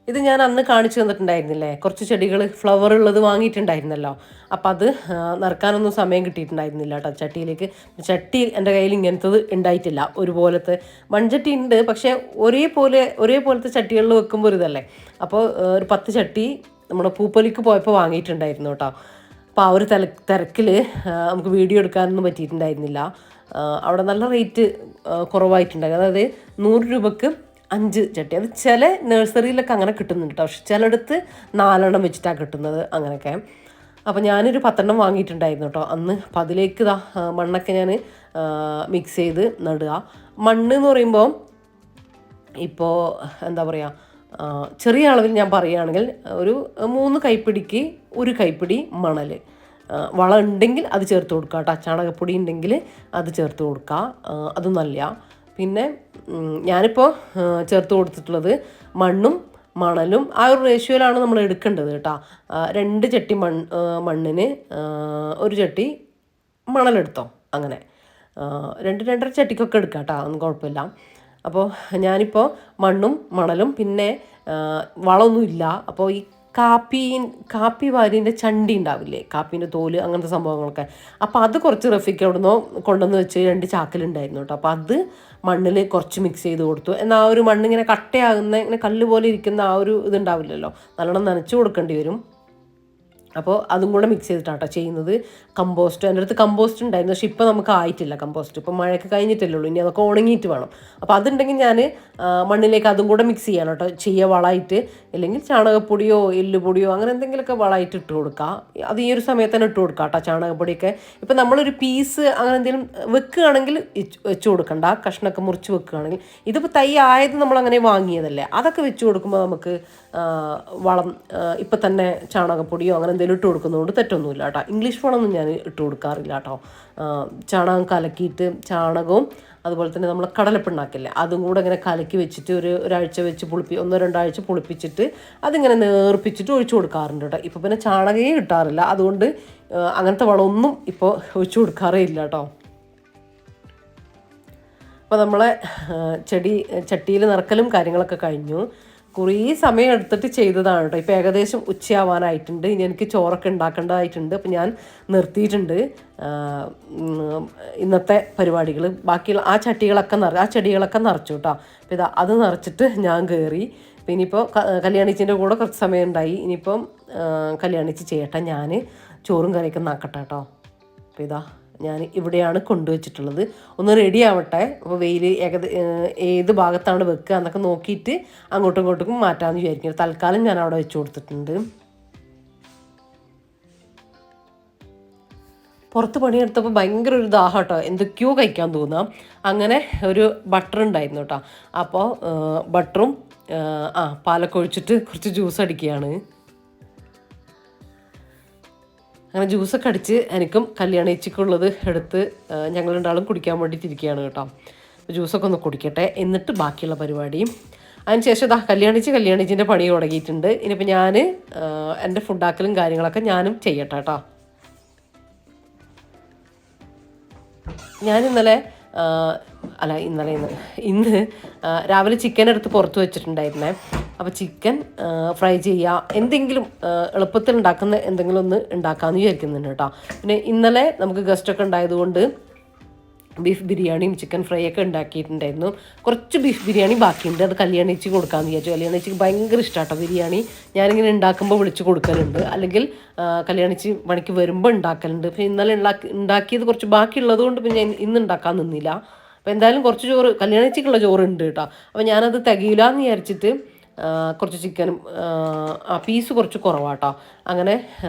ഇത് ഞാൻ അന്ന് കാണിച്ചു തന്നിട്ടുണ്ടായിരുന്നില്ലേ, കുറച്ച് ചെടികൾ ഫ്ലവർ ഉള്ളത് വാങ്ങിയിട്ടുണ്ടായിരുന്നല്ലോ. അപ്പം അത് നിറക്കാനൊന്നും സമയം കിട്ടിയിട്ടുണ്ടായിരുന്നില്ല കേട്ടോ ചട്ടിയിലേക്ക്. ചട്ടി എൻ്റെ കയ്യിൽ ഇങ്ങനത്തത് ഉണ്ടായിട്ടില്ല. ഒരുപോലത്തെ മൺചട്ടി ഉണ്ട്, പക്ഷേ ഒരേപോലത്തെ ചട്ടികളിൽ വെക്കുമ്പോൾ ഒരു ഇതല്ലേ. അപ്പോൾ ഒരു 10 ചട്ടി നമ്മുടെ പൂപ്പൊലിക്ക് പോയപ്പോൾ വാങ്ങിയിട്ടുണ്ടായിരുന്നു കേട്ടോ. അപ്പോൾ ആ ഒരു തിരക്കിൽ നമുക്ക് വീഡിയോ എടുക്കാനൊന്നും പറ്റിയിട്ടുണ്ടായിരുന്നില്ല. അവിടെ നല്ല റേറ്റ് കുറവായിട്ടുണ്ടായിരുന്നു. അതായത് 100 രൂപക്ക് 5 ചട്ടി. അത് ചില നഴ്സറിയിലൊക്കെ അങ്ങനെ കിട്ടുന്നുണ്ട് കേട്ടോ. പക്ഷെ ചിലയിടത്ത് 4 എണ്ണം വെച്ചിട്ടാണ് കിട്ടുന്നത് അങ്ങനെയൊക്കെ. അപ്പോൾ ഞാനൊരു 10 എണ്ണം വാങ്ങിയിട്ടുണ്ടായിരുന്നു കേട്ടോ അന്ന്. അപ്പോൾ അതിലേക്ക് മണ്ണൊക്കെ ഞാൻ മിക്സ് ചെയ്ത് നടുക. മണ്ണ് എന്ന് പറയുമ്പോൾ ഇപ്പോൾ എന്താ പറയുക, ചെറിയ അളവിൽ ഞാൻ പറയുകയാണെങ്കിൽ ഒരു 3 കൈപ്പിടിക്ക് 1 കൈപ്പിടി മണൽ. വളം ഉണ്ടെങ്കിൽ അത് ചേർത്ത് കൊടുക്കുക കേട്ടോ. ചാണകപ്പൊടി ഉണ്ടെങ്കിൽ അത് ചേർത്ത് കൊടുക്കുക, അത് നല്ല. പിന്നെ ഞാനിപ്പോൾ ചേർത്ത് കൊടുത്തിട്ടുള്ളത് മണ്ണും മണലും ആ ഒരു റേഷ്യോയിലാണ് നമ്മൾ എടുക്കേണ്ടത് കേട്ടോ. 2 ചട്ടി മണ്ണിന് 1 ചട്ടി മണലെടുത്തോ, അങ്ങനെ 2-2.5 ചട്ടിക്കൊക്കെ എടുക്കാം കേട്ടോ, ഒന്നും കുഴപ്പമില്ല. അപ്പോൾ ഞാനിപ്പോൾ മണ്ണും മണലും പിന്നെ വളമൊന്നുമില്ല. അപ്പോൾ ഈ കാപ്പി വാരിൻ്റെ ചണ്ടി ഉണ്ടാവില്ലേ, കാപ്പീൻ്റെ തോല് അങ്ങനത്തെ സംഭവങ്ങളൊക്കെ, അപ്പോൾ അത് കുറച്ച് റഫിക്ക് അവിടുന്ന് കൊണ്ടുവന്ന് വെച്ച് 2 ചാക്കിലുണ്ടായിരുന്നു കേട്ടോ. അപ്പോൾ അത് മണ്ണിൽ കുറച്ച് മിക്സ് ചെയ്ത് കൊടുത്തു. എന്നാൽ ആ ഒരു മണ്ണിങ്ങനെ കട്ടയാകുന്ന ഇങ്ങനെ കല്ല് പോലെ ഇരിക്കുന്ന ആ ഒരു ഇതുണ്ടാവില്ലല്ലോ, നല്ലോണം നനച്ച് കൊടുക്കേണ്ടി വരും. അപ്പോൾ അതും കൂടെ മിക്സ് ചെയ്തിട്ടാണ് കേട്ടോ ചെയ്യുന്നത്. കമ്പോസ്റ്റ്, എൻ്റെ അടുത്ത് കമ്പോസ്റ്റ് ഉണ്ടായിരുന്നു, പക്ഷേ ഇപ്പോൾ നമുക്ക് ആയിട്ടില്ല കമ്പോസ്റ്റ്. ഇപ്പോൾ മഴയൊക്കെ കഴിഞ്ഞിട്ടല്ലേ ഉള്ളൂ, ഇനി അതൊക്കെ ഉണങ്ങിയിട്ട് വേണം. അപ്പോൾ അതുണ്ടെങ്കിൽ ഞാൻ മണ്ണിലേക്ക് അതും കൂടെ മിക്സ് ചെയ്യണം കേട്ടോ, ചെയ്യുക വളമായിട്ട്. അല്ലെങ്കിൽ ചാണകപ്പൊടിയോ എല്ലുപൊടിയോ അങ്ങനെ എന്തെങ്കിലുമൊക്കെ വളമായിട്ട് ഇട്ട് കൊടുക്കുക. അത് ഈ ഒരു സമയത്ത് തന്നെ ഇട്ട് കൊടുക്കുക കേട്ടോ ചാണകപ്പൊടിയൊക്കെ. ഇപ്പോൾ നമ്മളൊരു പീസ് അങ്ങനെ എന്തെങ്കിലും വെക്കുകയാണെങ്കിൽ വെച്ച് കൊടുക്കണ്ട, കഷ്ണമൊക്കെ മുറിച്ച് വെക്കുകയാണെങ്കിൽ. ഇതിപ്പോൾ തൈ ആയത് നമ്മളങ്ങനെ വാങ്ങിയതല്ലേ, അതൊക്കെ വെച്ച് കൊടുക്കുമ്പോൾ നമുക്ക് വളം ഇപ്പം തന്നെ ചാണകപ്പൊടിയോ അങ്ങനെ എന്തെങ്കിലും ഇട്ട് കൊടുക്കുന്നതുകൊണ്ട് തെറ്റൊന്നുമില്ല കേട്ടോ. ഇംഗ്ലീഷ് വളമൊന്നും ഞാൻ ഇട്ട് കൊടുക്കാറില്ല കേട്ടോ. ചാണകം കലക്കിയിട്ട്, ചാണകവും അതുപോലെ തന്നെ നമ്മൾ കടലപ്പിണ്ണാക്കില്ലേ അതും കൂടെ ഇങ്ങനെ കലക്കി വെച്ചിട്ട് ഒരാഴ്ച വെച്ച് 1-2 ആഴ്ച പുളിപ്പിച്ചിട്ട് അതിങ്ങനെ നേർപ്പിച്ചിട്ട് ഒഴിച്ചു കൊടുക്കാറുണ്ട് കേട്ടോ. ഇപ്പോൾ പിന്നെ ചാണകമേ കിട്ടാറില്ല, അതുകൊണ്ട് അങ്ങനത്തെ വളമൊന്നും ഇപ്പോൾ ഒഴിച്ചു കൊടുക്കാറേ ഇല്ല കേട്ടോ. അപ്പോൾ നമ്മളെ ചട്ടിയിൽ നിറക്കലും കാര്യങ്ങളൊക്കെ കഴിഞ്ഞു. കുറേ സമയം എടുത്തിട്ട് ചെയ്തതാണ് കേട്ടോ. ഇപ്പോൾ ഏകദേശം ഉച്ചയാവാനായിട്ടുണ്ട്. ഇനി എനിക്ക് ചോറൊക്കെ ഉണ്ടാക്കേണ്ടതായിട്ടുണ്ട്. അപ്പോൾ ഞാൻ നിർത്തിയിട്ടുണ്ട് ഇന്നത്തെ പരിപാടികൾ. ബാക്കിയുള്ള ആ ചെടികളൊക്കെ നിറച്ചു കേട്ടോ. അപ്പോൾ ഇതാ അത് നിറച്ചിട്ട് ഞാൻ കയറി. അപ്പോൾ ഇനിയിപ്പോൾ കല്യാണിച്ചിൻ്റെ കൂടെ കുറച്ച് സമയം ഉണ്ടായി. ഇനിയിപ്പം കല്യാണിച്ച് ചെയ്യട്ടെ, ഞാൻ ചോറും കറിയൊക്കെ നാക്കട്ടെ കേട്ടോ. അപ്പോൾ ഇതാ ഞാൻ ഇവിടെയാണ് കൊണ്ടുവച്ചിട്ടുള്ളത്. ഒന്ന് റെഡി ആവട്ടെ. അപ്പോൾ വെയിൽ ഏത് ഭാഗത്താണ് വെക്കുക എന്നൊക്കെ നോക്കിയിട്ട് അങ്ങോട്ടും ഇങ്ങോട്ടും മാറ്റാമെന്ന് വിചാരിക്കുന്നത്. തൽക്കാലം ഞാൻ അവിടെ വെച്ച് കൊടുത്തിട്ടുണ്ട്. പുറത്ത് പണിയെടുത്തപ്പോൾ ഭയങ്കര ഒരു ദാഹം കേട്ടോ, എന്തൊക്കെയോ കഴിക്കാൻ തോന്നാം. അങ്ങനെ ഒരു ബട്ടർ ഉണ്ടായിരുന്നു കേട്ടോ. അപ്പോൾ ബട്ടറും പാലൊക്കെ ഒഴിച്ചിട്ട് കുറച്ച് ജ്യൂസ് അടിക്കുകയാണ്. അങ്ങനെ ജ്യൂസൊക്കെ അടിച്ച് എനിക്കും കല്യാണേച്ചിക്കുള്ളത് എടുത്ത് ഞങ്ങൾ രണ്ടാളും കുടിക്കാൻ വേണ്ടിയിട്ടിരിക്കുകയാണ് കേട്ടോ. ജ്യൂസൊക്കെ ഒന്ന് കുടിക്കട്ടെ, എന്നിട്ട് ബാക്കിയുള്ള പരിപാടിയും. അതിനുശേഷം ഇതാ കല്യാണിച്ചിൻ്റെ പണി തുടങ്ങിയിട്ടുണ്ട്. ഇനിയിപ്പോൾ ഞാൻ എൻ്റെ ഫുഡാക്കലും കാര്യങ്ങളൊക്കെ ഞാനും ചെയ്യട്ടെ കേട്ടോ. ഞാനിന്നലെ ഇന്ന് രാവിലെ ചിക്കൻ എടുത്ത് പുറത്ത് വെച്ചിട്ടുണ്ടായിരുന്നേ. അപ്പോൾ ചിക്കൻ ഫ്രൈ ചെയ്യുക, എന്തെങ്കിലും എളുപ്പത്തിൽ ഉണ്ടാക്കുന്ന എന്തെങ്കിലും ഒന്ന് ഉണ്ടാക്കാമെന്ന് വിചാരിക്കുന്നുണ്ട് കേട്ടോ. പിന്നെ ഇന്നലെ നമുക്ക് ഗസ്റ്റൊക്കെ ഉണ്ടായതുകൊണ്ട് ബീഫ് ബിരിയാണിയും ചിക്കൻ ഫ്രൈ ഒക്കെ ഉണ്ടാക്കിയിട്ടുണ്ടായിരുന്നു. കുറച്ച് ബീഫ് ബിരിയാണി ബാക്കിയുണ്ട്, അത് കല്യാണിച്ച് കൊടുക്കാമെന്ന് വിചാരിച്ചു. കല്യാണിച്ചിക്ക് ഭയങ്കര ഇഷ്ടമാട്ടോ ബിരിയാണി. ഞാനിങ്ങനെ ഉണ്ടാക്കുമ്പോൾ വിളിച്ച് കൊടുക്കലുണ്ട്, അല്ലെങ്കിൽ കല്യാണിച്ച് പണിക്ക് വരുമ്പോൾ ഉണ്ടാക്കലുണ്ട്. അപ്പോൾ ഇന്നലെ ഉണ്ടാക്കിയത് കുറച്ച് ബാക്കിയുള്ളത് കൊണ്ട് പിന്നെ ഇന്ന് ഉണ്ടാക്കാൻ നിന്നില്ല. അപ്പോൾ എന്തായാലും കുറച്ച് ചോറ് കല്യാണിച്ചിക്കുള്ള ചോറുണ്ട് കേട്ടോ. അപ്പോൾ ഞാനത് തികയില്ല എന്ന് വിചാരിച്ചിട്ട് കുറച്ച് ചിക്കനും പീസ് കുറച്ച് കുറവാട്ടോ. അങ്ങനെ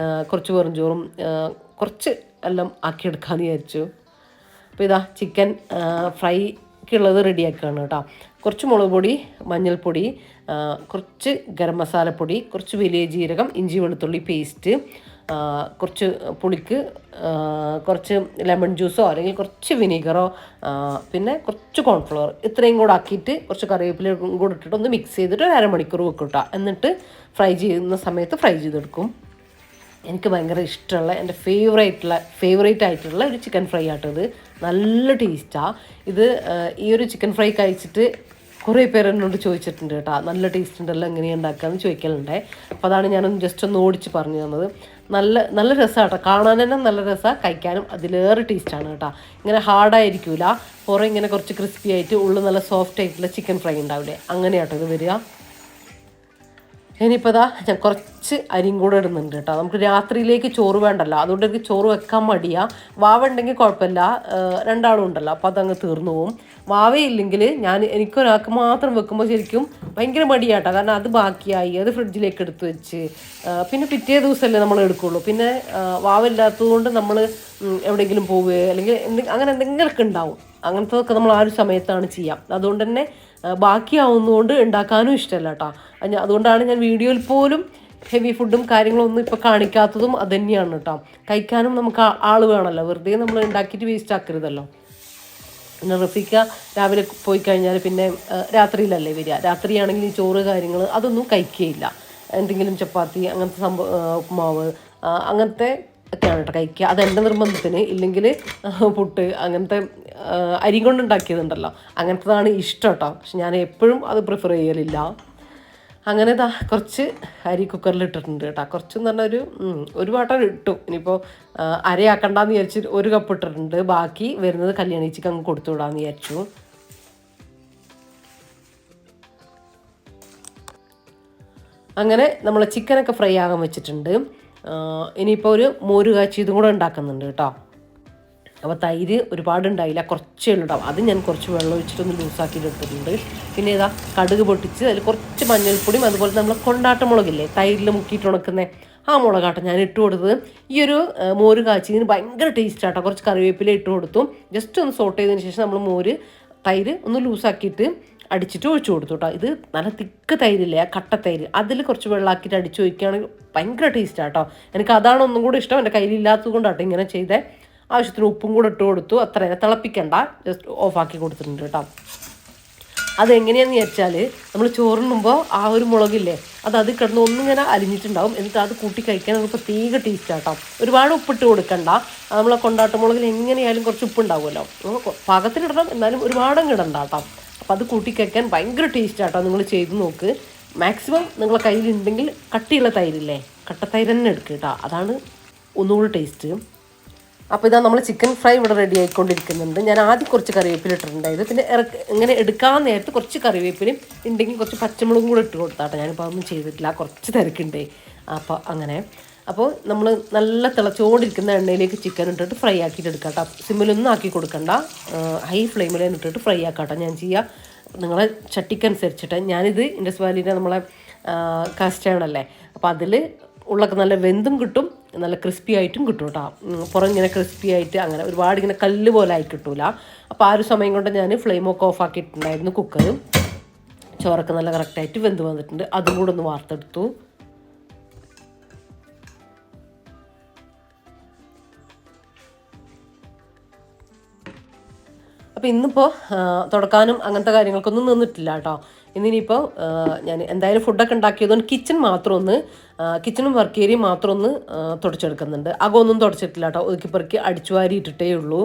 കുറച്ച് വെറും ചോറും കുറച്ച് എല്ലാം ആക്കിയെടുക്കാമെന്ന് വിചാരിച്ചു. അപ്പോൾ ഇതാ ചിക്കൻ ഫ്രൈക്കുള്ളത് റെഡിയാക്കുകയാണ് കേട്ടോ. കുറച്ച് മുളക് പൊടി, മഞ്ഞൾപ്പൊടി, കുറച്ച് ഗരം മസാലപ്പൊടി, കുറച്ച് വലിയ ജീരകം, ഇഞ്ചി വെളുത്തുള്ളി പേസ്റ്റ്, കുറച്ച് പുളിക്ക് കുറച്ച് ലെമൺ ജ്യൂസോ അല്ലെങ്കിൽ കുറച്ച് വിനീഗറോ, പിന്നെ കുറച്ച് കോൺഫ്ലവർ, ഇത്രയും കൂടെ ആക്കിയിട്ട് കുറച്ച് കറിവേപ്പില കൂടെ ഇട്ടിട്ട് ഒന്ന് മിക്സ് ചെയ്തിട്ട് ഒരു അരമണിക്കൂർ വെക്കും കേട്ടോ. എന്നിട്ട് ഫ്രൈ ചെയ്യുന്ന സമയത്ത് ഫ്രൈ ചെയ്തെടുക്കും. എനിക്ക് ഭയങ്കര ഇഷ്ടമുള്ള എൻ്റെ ഫേവറേറ്റ് ആയിട്ടുള്ള ഒരു ചിക്കൻ ഫ്രൈ ആട്ടത്. നല്ല ടേസ്റ്റാണ് ഇത്. ഈ ഒരു ചിക്കൻ ഫ്രൈ കഴിച്ചിട്ട് കുറേ പേര് എന്നോട് ചോദിച്ചിട്ടുണ്ട് കേട്ടോ, നല്ല ടേസ്റ്റ് ഉണ്ടല്ലോ എങ്ങനെയാണ് ഉണ്ടാക്കുകയെന്ന് ചോദിക്കലുണ്ടേ. അപ്പോൾ അതാണ് ഞാനൊന്ന് ജസ്റ്റ് ഒന്ന് ഓടിച്ച് പറഞ്ഞു തന്നത്. നല്ല രസമാണ് കേട്ടോ, കാണാൻ തന്നെ നല്ല രസമാണ്, കഴിക്കാനും അതിലേറെ ടേസ്റ്റാണ് കേട്ടോ. ഇങ്ങനെ ഹാർഡായിരിക്കില്ല, പുറം ഇങ്ങനെ കുറച്ച് ക്രിസ്പി ആയിട്ട് ഉള്ളു നല്ല സോഫ്റ്റ് ആയിട്ടുള്ള ചിക്കൻ ഫ്രൈ ഉണ്ടാവില്ലേ, അങ്ങനെയാട്ടോ ഇത് വരിക. ഇനിയിപ്പോൾ ഞാൻ കുറച്ച് അരിയും കൂടെ ഇടുന്നുണ്ട് കേട്ടോ. നമുക്ക് രാത്രിയിലേക്ക് ചോറ് വേണ്ടല്ലോ, അതുകൊണ്ട് എനിക്ക് ചോറ് വെക്കാൻ മടിയാണ്. വാവ ഉണ്ടെങ്കിൽ കുഴപ്പമില്ല, രണ്ടാളും ഉണ്ടല്ലോ, അപ്പോൾ അതങ്ങ് തീർന്നു പോവും. വാവയില്ലെങ്കിൽ എനിക്കൊരാൾക്ക് മാത്രം വെക്കുമ്പോൾ ശരിക്കും ഭയങ്കര മടിയാട്ടോ. കാരണം അത് ബാക്കിയായി, അത് ഫ്രിഡ്ജിലേക്ക് എടുത്ത് വെച്ച് പിന്നെ പിറ്റേ ദിവസമല്ലേ നമ്മൾ എടുക്കുള്ളൂ. പിന്നെ വാവ ഇല്ലാത്തതുകൊണ്ട് നമ്മൾ എവിടെയെങ്കിലും പോവുകയോ അല്ലെങ്കിൽ അങ്ങനെ എന്തെങ്കിലുമൊക്കെ ഉണ്ടാവും. അങ്ങനത്തെതൊക്കെ നമ്മൾ ആ ഒരു സമയത്താണ് ചെയ്യാം. അതുകൊണ്ട് തന്നെ ബാക്കിയാവുന്നതുകൊണ്ട് ഉണ്ടാക്കാനും ഇഷ്ടമല്ല കേട്ടോ. അതുകൊണ്ടാണ് ഞാൻ വീഡിയോയിൽ പോലും ഹെവി ഫുഡും കാര്യങ്ങളൊന്നും ഇപ്പോൾ കാണിക്കാത്തതും അത് തന്നെയാണ് കേട്ടോ. കഴിക്കാനും നമുക്ക് ആൾ വേണമല്ലോ, വെറുതെ നമ്മൾ ഉണ്ടാക്കിയിട്ട് വേസ്റ്റ് ആക്കരുതല്ലോ. പിന്നെ റഫീക്ക രാവിലെ പോയി കഴിഞ്ഞാൽ പിന്നെ രാത്രിയിലല്ലേ വരിക. രാത്രിയാണെങ്കിൽ ഈ ചോറ് കാര്യങ്ങൾ അതൊന്നും കഴിക്കുകയില്ല. എന്തെങ്കിലും ചപ്പാത്തി അങ്ങനത്തെ ഉപ്പുമാവ് അങ്ങനത്തെ ഒക്കെയാണ് കേട്ടോ കഴിക്കുക. അതെൻ്റെ നിർബന്ധത്തിന്. ഇല്ലെങ്കിൽ പുട്ട് അങ്ങനത്തെ അരി കൊണ്ടുണ്ടാക്കിയതുണ്ടല്ലോ, അങ്ങനത്തതാണ് ഇഷ്ടം കേട്ടോ. പക്ഷെ ഞാൻ എപ്പോഴും അത് പ്രിഫർ ചെയ്യലില്ല. അങ്ങനെ കുറച്ച് അരി കുക്കറിൽ ഇട്ടിട്ടുണ്ട് കേട്ടോ. കുറച്ചെന്ന് പറഞ്ഞാൽ ഒരു വാട്ടം ഇട്ടു. ഇനിയിപ്പോൾ അരയാക്കണ്ടെന്ന് വിചാരിച്ച് 1 കപ്പ് ഇട്ടിട്ടുണ്ട്. ബാക്കി വരുന്നത് കല്യാണിച്ചിക്ക് അങ്ങ് കൊടുത്തു വിടാമെന്ന് വിചാരിച്ചു. അങ്ങനെ നമ്മൾ ചിക്കനൊക്കെ ഫ്രൈ ആകാൻ വെച്ചിട്ടുണ്ട്. ഇനിയിപ്പോൾ ഒരു മോര് കാച്ചിയതും കൂടെ ഉണ്ടാക്കുന്നുണ്ട് കേട്ടോ. അപ്പോൾ തൈര് ഒരുപാടുണ്ടായില്ല, കുറച്ചേ ഉണ്ടാവും. അത് ഞാൻ കുറച്ച് വെള്ളം ഒഴിച്ചിട്ടൊന്ന് ലൂസാക്കിയിട്ട് എടുത്തിട്ടുണ്ട്. പിന്നെ ഇതാ കടുക് പൊട്ടിച്ച് അതിൽ കുറച്ച് മഞ്ഞൾപ്പൊടിയും അതുപോലെ നമ്മൾ കൊണ്ടാട്ട മുളകില്ലേ തൈരിൽ മുക്കിയിട്ട് ഉണക്കുന്ന ആ മുളകാട്ടം ഞാൻ ഇട്ട് കൊടുത്തത്. ഈ ഒരു മോര് കാച്ചിയതിന് ഭയങ്കര ടേസ്റ്റാട്ടോ. കുറച്ച് കറിവേപ്പില ഇട്ട് കൊടുത്തു. ജസ്റ്റ് ഒന്ന് സോട്ട് ചെയ്തതിന് ശേഷം നമ്മൾ തൈര് ഒന്ന് ലൂസാക്കിയിട്ട് അടിച്ചിട്ട് ഒഴിച്ചു കൊടുത്തു കേട്ടോ. ഇത് നല്ല തിക്ക് തൈരില്ലേ, ആ കട്ട തൈര്, അതിൽ കുറച്ച് വെള്ളമാക്കിയിട്ട് അടിച്ച് ഒഴിക്കുകയാണെങ്കിൽ ഭയങ്കര ടേസ്റ്റാട്ടോ. എനിക്ക് അതാണ് ഒന്നും കൂടെ ഇഷ്ടം. എൻ്റെ കയ്യിലില്ലാത്തത് കൊണ്ടാട്ടോ ഇങ്ങനെ ചെയ്തേ. ആവശ്യത്തിന് ഉപ്പും കൂടെ ഇട്ട് കൊടുത്തു. അത്ര തിളപ്പിക്കണ്ട, ജസ്റ്റ് ഓഫാക്കി കൊടുത്തിട്ടുണ്ട് കേട്ടോ. അതെങ്ങനെയാണെന്ന് വിചാരിച്ചാൽ നമ്മൾ ചോറിനുമ്പോൾ ആ ഒരു മുളകില്ലേ അത് കിടന്ന് ഒന്നിങ്ങനെ അലിഞ്ഞിട്ടുണ്ടാവും. എന്നിട്ട് അത് കൂട്ടി കഴിക്കാൻ നമുക്ക് പ്രത്യേക ടേസ്റ്റാട്ടോ. ഒരുപാട് ഉപ്പിട്ട് കൊടുക്കണ്ട. നമ്മളെ കൊണ്ടാട്ട മുളകിൽ എങ്ങനെയായാലും കുറച്ച് ഉപ്പുണ്ടാവുമല്ലോ, പാകത്തിനിടണം, എന്നാലും ഒരുപാടങ്ങ് ഇടണ്ട കേട്ടോ. അപ്പോൾ അത് കൂട്ടി കഴിക്കാൻ ഭയങ്കര ടേസ്റ്റാട്ടോ. നിങ്ങൾ ചെയ്ത് നോക്ക്. മാക്സിമം നിങ്ങളെ കയ്യിലുണ്ടെങ്കിൽ കട്ടിയുള്ള തൈരില്ലേ, കട്ടത്തൈര് തന്നെ എടുക്കുക കേട്ടോ. അതാണ് ഒന്നുകൂടി ടേസ്റ്റ്. അപ്പോൾ ഇതാ നമ്മൾ ചിക്കൻ ഫ്രൈ ഇവിടെ റെഡി ആയിക്കൊണ്ടിരിക്കുന്നുണ്ട്. ഞാൻ ആദ്യം കുറച്ച് കറിവേപ്പില ഇട്ടിട്ടുണ്ടായത്. പിന്നെ ഇങ്ങനെ എടുക്കാൻ നേരത്ത് കുറച്ച് കറിവേപ്പിലയും ഉണ്ടെങ്കിൽ കുറച്ച് പച്ചമുളകും കൂടെ ഇട്ട് കൊടുത്താട്ടെ. ഞാനിപ്പോൾ അതൊന്നും ചെയ്തിട്ടില്ല, കുറച്ച് തിരക്കുണ്ടേ. അപ്പോൾ അങ്ങനെ അപ്പോൾ നമ്മൾ നല്ല തിളച്ചുകൊണ്ടിരിക്കുന്ന എണ്ണയിലേക്ക് ചിക്കൻ ഇട്ടിട്ട് ഫ്രൈ ആക്കിയിട്ട് എടുക്കാം കേട്ടോ. സിമ്മിലൊന്നും ആക്കി കൊടുക്കണ്ട, ഹൈ ഫ്ലെയിമിൽ ഇട്ടിട്ട് ഫ്രൈ ആക്കാം കേട്ടോ. ഞാൻ ചെയ്യുക നിങ്ങളെ ചട്ടിക്കനുസരിച്ചിട്ട്. ഞാനിത് ഇൻഡസ് വാലിൻ്റെ നമ്മളെ കാസ്റ്റാണല്ലേ, അപ്പോൾ അതിൽ ഉള്ളൊക്കെ നല്ല വെന്തും കിട്ടും, നല്ല ക്രിസ്പി ആയിട്ടും കിട്ടും കേട്ടോ. പുറം ഇങ്ങനെ ക്രിസ്പി ആയിട്ട് അങ്ങനെ ഒരുപാട് ഇങ്ങനെ കല്ല് പോലെ ആയി കിട്ടൂല. അപ്പോൾ ആ ഒരു സമയം കൊണ്ട് ഞാൻ ഫ്ലെയിമൊക്കെ ഓഫ് ആക്കിയിട്ടുണ്ടായിരുന്നു കുക്കറും. ചോറൊക്കെ നല്ല കറക്റ്റായിട്ട് വെന്ത് വന്നിട്ടുണ്ട്. അതും കൂടെ ഒന്ന് വാർത്തെടുത്തു. അപ്പോൾ ഇന്നിപ്പോൾ തുടക്കാനും അങ്ങനത്തെ കാര്യങ്ങൾക്കൊന്നും നിന്നിട്ടില്ല കേട്ടോ. ഇന്നിനിപ്പോൾ ഞാൻ എന്തായാലും ഫുഡൊക്കെ ഉണ്ടാക്കിയതുകൊണ്ട് കിച്ചണും വർക്ക് ഏരിയയും മാത്രം ഒന്ന് തുടച്ചെടുക്കുന്നുണ്ട്. അകമൊന്നും തുടച്ചിട്ടില്ല കേട്ടോ, ഒതുക്കിപ്പെറുക്കി അടിച്ചു വാരി ഇട്ടിട്ടേ ഉള്ളൂ.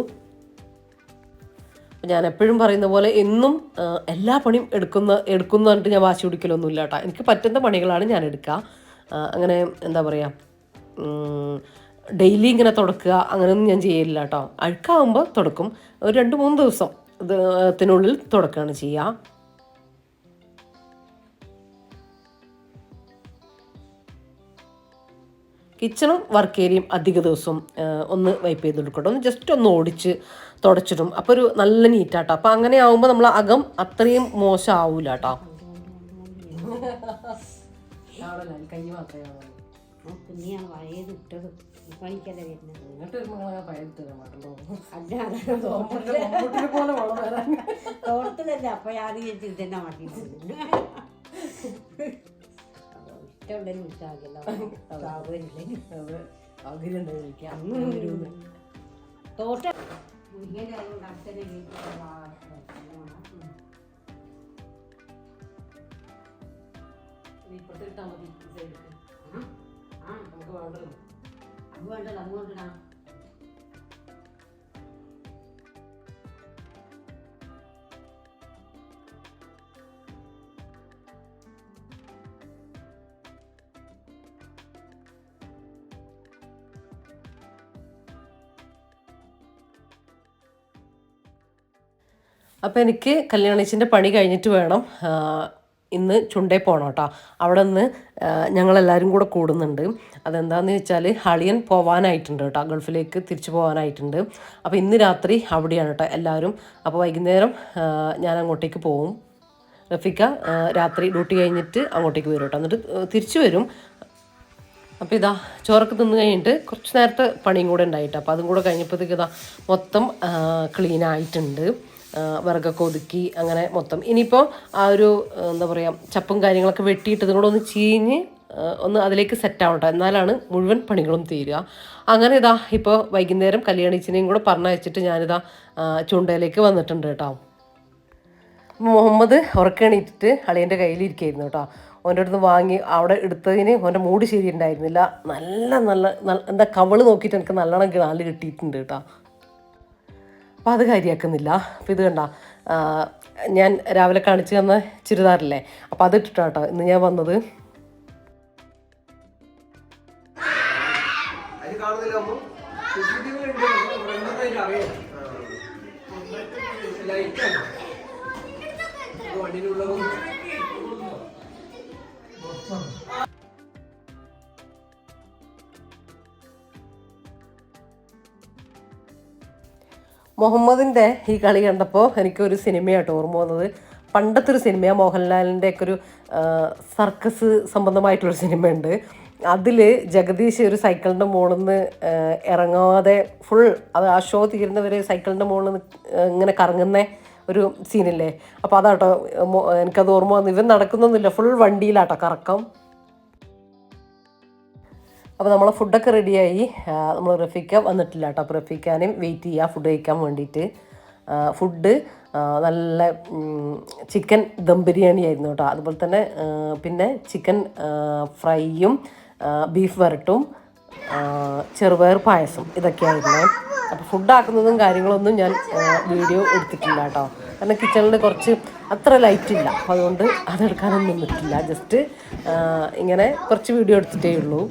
ഞാൻ എപ്പോഴും പറയുന്ന പോലെ എന്നും എല്ലാ പണിയും എടുക്കുന്ന പറഞ്ഞിട്ട് ഞാൻ വാശി പിടിക്കലൊന്നുമില്ല കേട്ടോ. എനിക്ക് പറ്റുന്ന പണികളാണ് ഞാൻ എടുക്കുക. അങ്ങനെ എന്താ പറയുക, ഡെയിലി ഇങ്ങനെ തുടക്കുക അങ്ങനെയൊന്നും ഞാൻ ചെയ്യില്ല കേട്ടോ. അഴുക്കാവുമ്പോൾ തുടക്കും, ഒരു 2-3 ദിവസം ത്തിനുള്ളിൽ തുടക്കുകയാണ് ചെയ്യുക. കിച്ചണും വർക്ക് ഏരിയയും അധിക ദിവസം ഒന്ന് വൈപ്പ് ചെയ്ത് കൊടുക്കട്ടെ, ഒന്ന് ജസ്റ്റ് ഒന്ന് ഓടിച്ച് തുടച്ചിടും. അപ്പോൾ ഒരു നല്ല നീറ്റാട്ടോ. അപ്പോൾ അങ്ങനെ ആകുമ്പോൾ നമ്മൾ അകം അത്രയും മോശമാവൂല കേട്ടോ.
തോട്ടത്തിലല്ല അപ്പൊ ഞാൻ തന്നെ മാറ്റി തോട്ടം വേണ്ടല്ലോ അങ്ങോട്ടിടാം.
അപ്പോൾ എനിക്ക് കല്യാണിച്ചിൻ്റെ പണി കഴിഞ്ഞിട്ട് വേണം ഇന്ന് ചുണ്ടേ പോകണം കേട്ടോ. അവിടെ നിന്ന് ഞങ്ങളെല്ലാവരും കൂടെ കൂടുന്നുണ്ട്. അതെന്താണെന്ന് വെച്ചാൽ അളിയൻ പോകാനായിട്ടുണ്ട് കേട്ടോ, ഗൾഫിലേക്ക് തിരിച്ചു പോകാനായിട്ടുണ്ട്. അപ്പോൾ ഇന്ന് രാത്രി അവിടെയാണ് കേട്ടോ എല്ലാവരും. അപ്പോൾ വൈകുന്നേരം ഞാൻ അങ്ങോട്ടേക്ക് പോവും. റഫീക്ക രാത്രി ഡ്യൂട്ടി കഴിഞ്ഞിട്ട് അങ്ങോട്ടേക്ക് വരും കേട്ടോ, എന്നിട്ട് തിരിച്ചു വരും. അപ്പോൾ ഇതാ ചോറൊക്കെ തിന്ന് കഴിഞ്ഞിട്ട് കുറച്ച് നേരത്തെ പണിയും കൂടെ ഉണ്ടായിട്ട്, അപ്പോൾ അതും കൂടെ കഴിഞ്ഞപ്പോഴത്തേക്ക് ഇതാ മൊത്തം ക്ലീനായിട്ടുണ്ട്. വിറകൊക്കെ ഒതുക്കി അങ്ങനെ മൊത്തം. ഇനിയിപ്പോൾ ആ ഒരു എന്താ പറയുക, ചപ്പും കാര്യങ്ങളൊക്കെ വെട്ടിയിട്ട് ഇതും കൂടെ ഒന്ന് ചീഞ്ഞ് ഒന്ന് അതിലേക്ക് സെറ്റാവട്ടെ, എന്നാലാണ് മുഴുവൻ പണികളും തീരുക. അങ്ങനെ ഇതാ ഇപ്പോൾ വൈകുന്നേരം കല്യാണിച്ചിനെയും കൂടെ പറഞ്ഞയച്ചിട്ട് ഞാനിതാ ചുണ്ടയിലേക്ക് വന്നിട്ടുണ്ട് കേട്ടോ. മുഹമ്മദ് ഉറക്കണീറ്റിട്ട് അളിയൻ്റെ കയ്യിലിരിക്കുകയായിരുന്നു കേട്ടോ. ഓൻ്റെ അടുത്ത് വാങ്ങി അവിടെ എടുത്തതിന് ഓൻ്റെ മൂഡ് ശരിയുണ്ടായിരുന്നില്ല. നല്ല എന്താ കവള് നോക്കിയിട്ട് എനിക്ക് നല്ലോണം നാല് കിട്ടിയിട്ടുണ്ട് കേട്ടോ. അപ്പോൾ അത് കാര്യമാക്കുന്നില്ല. അപ്പോൾ ഇത് കണ്ട ഞാൻ രാവിലെ കാണിച്ചു തന്ന ചുരിദാറില്ലേ, അപ്പോൾ അത് ഇട്ടിട്ടാട്ടോ ഇന്ന് ഞാൻ വന്നത്. മുഹമ്മദിൻ്റെ ഈ കളി കണ്ടപ്പോൾ എനിക്കൊരു സിനിമയായിട്ട് ഓർമ്മ വന്നത്. പണ്ടത്തെ ഒരു സിനിമയാണ്, മോഹൻലാലിൻ്റെ ഒക്കെ ഒരു സർക്കസ് സംബന്ധമായിട്ടുള്ളൊരു സിനിമയുണ്ട്. അതിൽ ജഗദീഷ് ഒരു സൈക്കിളിൻ്റെ മുകളിൽ നിന്ന് ഇറങ്ങാതെ ഫുൾ അത് ആ ഷോ തീരുന്നവരെ സൈക്കിളിൻ്റെ മുകളിൽ നിന്ന് ഇങ്ങനെ കറങ്ങുന്ന ഒരു സീനില്ലേ. അപ്പോൾ അതാട്ടോ എനിക്കത് ഓർമ്മ വന്നു. ഇവൻ നടക്കുന്നൊന്നുമില്ല, ഫുൾ വണ്ടിയിലാട്ടോ കറക്കം. അപ്പോൾ നമ്മളെ ഫുഡൊക്കെ റെഡിയായി. നമ്മൾ റഫീക്ക വന്നിട്ടില്ല കേട്ടോ, അപ്പോൾ റഫീക്കാനെയും വെയിറ്റ് ചെയ്യുക ഫുഡ് കഴിക്കാൻ വേണ്ടിയിട്ട്. ഫുഡ് നല്ല ചിക്കൻ ദം ബിരിയാണി ആയിരുന്നു കേട്ടോ. അതുപോലെ തന്നെ പിന്നെ ചിക്കൻ ഫ്രൈയും ബീഫ് വരട്ടും ചെറുപയർ പായസം ഇതൊക്കെയായിരുന്നു. അപ്പോൾ ഫുഡാക്കുന്നതും കാര്യങ്ങളൊന്നും ഞാൻ വീഡിയോ എടുത്തിട്ടില്ല കേട്ടോ, കാരണം കിച്ചണിൽ കുറച്ച് അത്ര ലൈറ്റില്ല, അപ്പോൾ അതുകൊണ്ട് അതെടുക്കാനൊന്നും നിന്നിട്ടില്ല. ജസ്റ്റ് ഇങ്ങനെ കുറച്ച് വീഡിയോ എടുത്തിട്ടേ ഉള്ളൂ.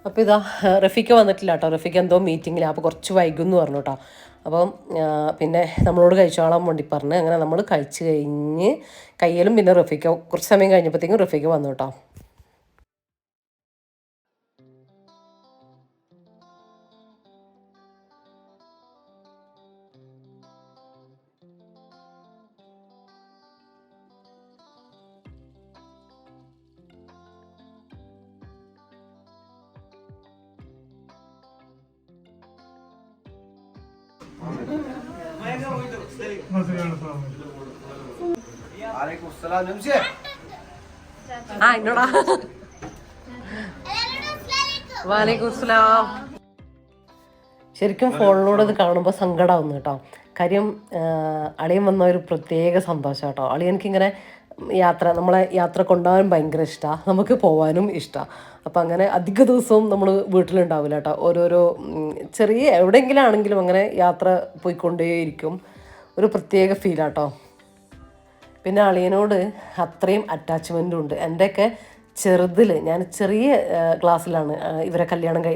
അപ്പോൾ ഇതാ റഫീക്ക വന്നിട്ടില്ല കേട്ടോ, റഫീക്ക എന്തോ മീറ്റിങ്ങിലാണ്, അപ്പോൾ കുറച്ച് വൈകുമെന്ന് പറഞ്ഞു കേട്ടോ. അപ്പം പിന്നെ നമ്മളോട് കഴിച്ചോളാൻ വേണ്ടി പറഞ്ഞ് അങ്ങനെ നമ്മൾ കഴിച്ച് കഴിഞ്ഞ് കയ്യിലും പിന്നെ റഫീക്ക കുറച്ച് സമയം കഴിഞ്ഞപ്പോഴത്തേക്കും റഫീക്ക വന്നു കേട്ടോ. ആ എന്നോടാ വാലേക്കും അസ്സലാം. ശരിക്കും ഫോണിലൂടെ ഇത് കാണുമ്പോൾ സങ്കടമാവുന്നു കേട്ടോ. കാര്യം അളിയൻ വന്ന ഒരു പ്രത്യേക സന്തോഷം കേട്ടോ. അളിയനിക്കിങ്ങനെ നമ്മളെ യാത്ര കൊണ്ടുപോകാൻ ഭയങ്കര ഇഷ്ടമാണ്, നമുക്ക് പോകാനും ഇഷ്ടമാണ്. അപ്പം അങ്ങനെ അധിക ദിവസവും നമ്മൾ വീട്ടിലുണ്ടാവില്ല കേട്ടോ. ഓരോരോ ചെറിയ എവിടെയെങ്കിലും ആണെങ്കിലും അങ്ങനെ യാത്ര പോയിക്കൊണ്ടേയിരിക്കും. ഒരു പ്രത്യേക ഫീലാട്ടോ. പിന്നെ അളിയനോട് അത്രയും അറ്റാച്ച്മെൻറ്റും ഉണ്ട്. എൻ്റെയൊക്കെ ചെറുതിൽ ഞാൻ ചെറിയ ക്ലാസ്സിലാണ് ഇവരെ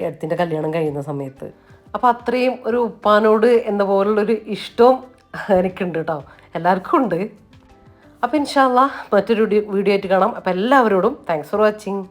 അടുത്തിൻ്റെ കല്യാണം കഴിയുന്ന സമയത്ത്. അപ്പോൾ അത്രയും ഒരു ഉപ്പാനോട് എന്ന പോലുള്ളൊരു ഇഷ്ടവും എനിക്കുണ്ട് കേട്ടോ. എല്ലാവർക്കും ഉണ്ട്. അപ്പോൾ ഇൻഷാ അല്ലാഹ് മറ്റൊരു വീഡിയോ ആയിട്ട് കാണാം. അപ്പോൾ എല്ലാവരോടും താങ്ക്സ് ഫോർ വാച്ചിങ്.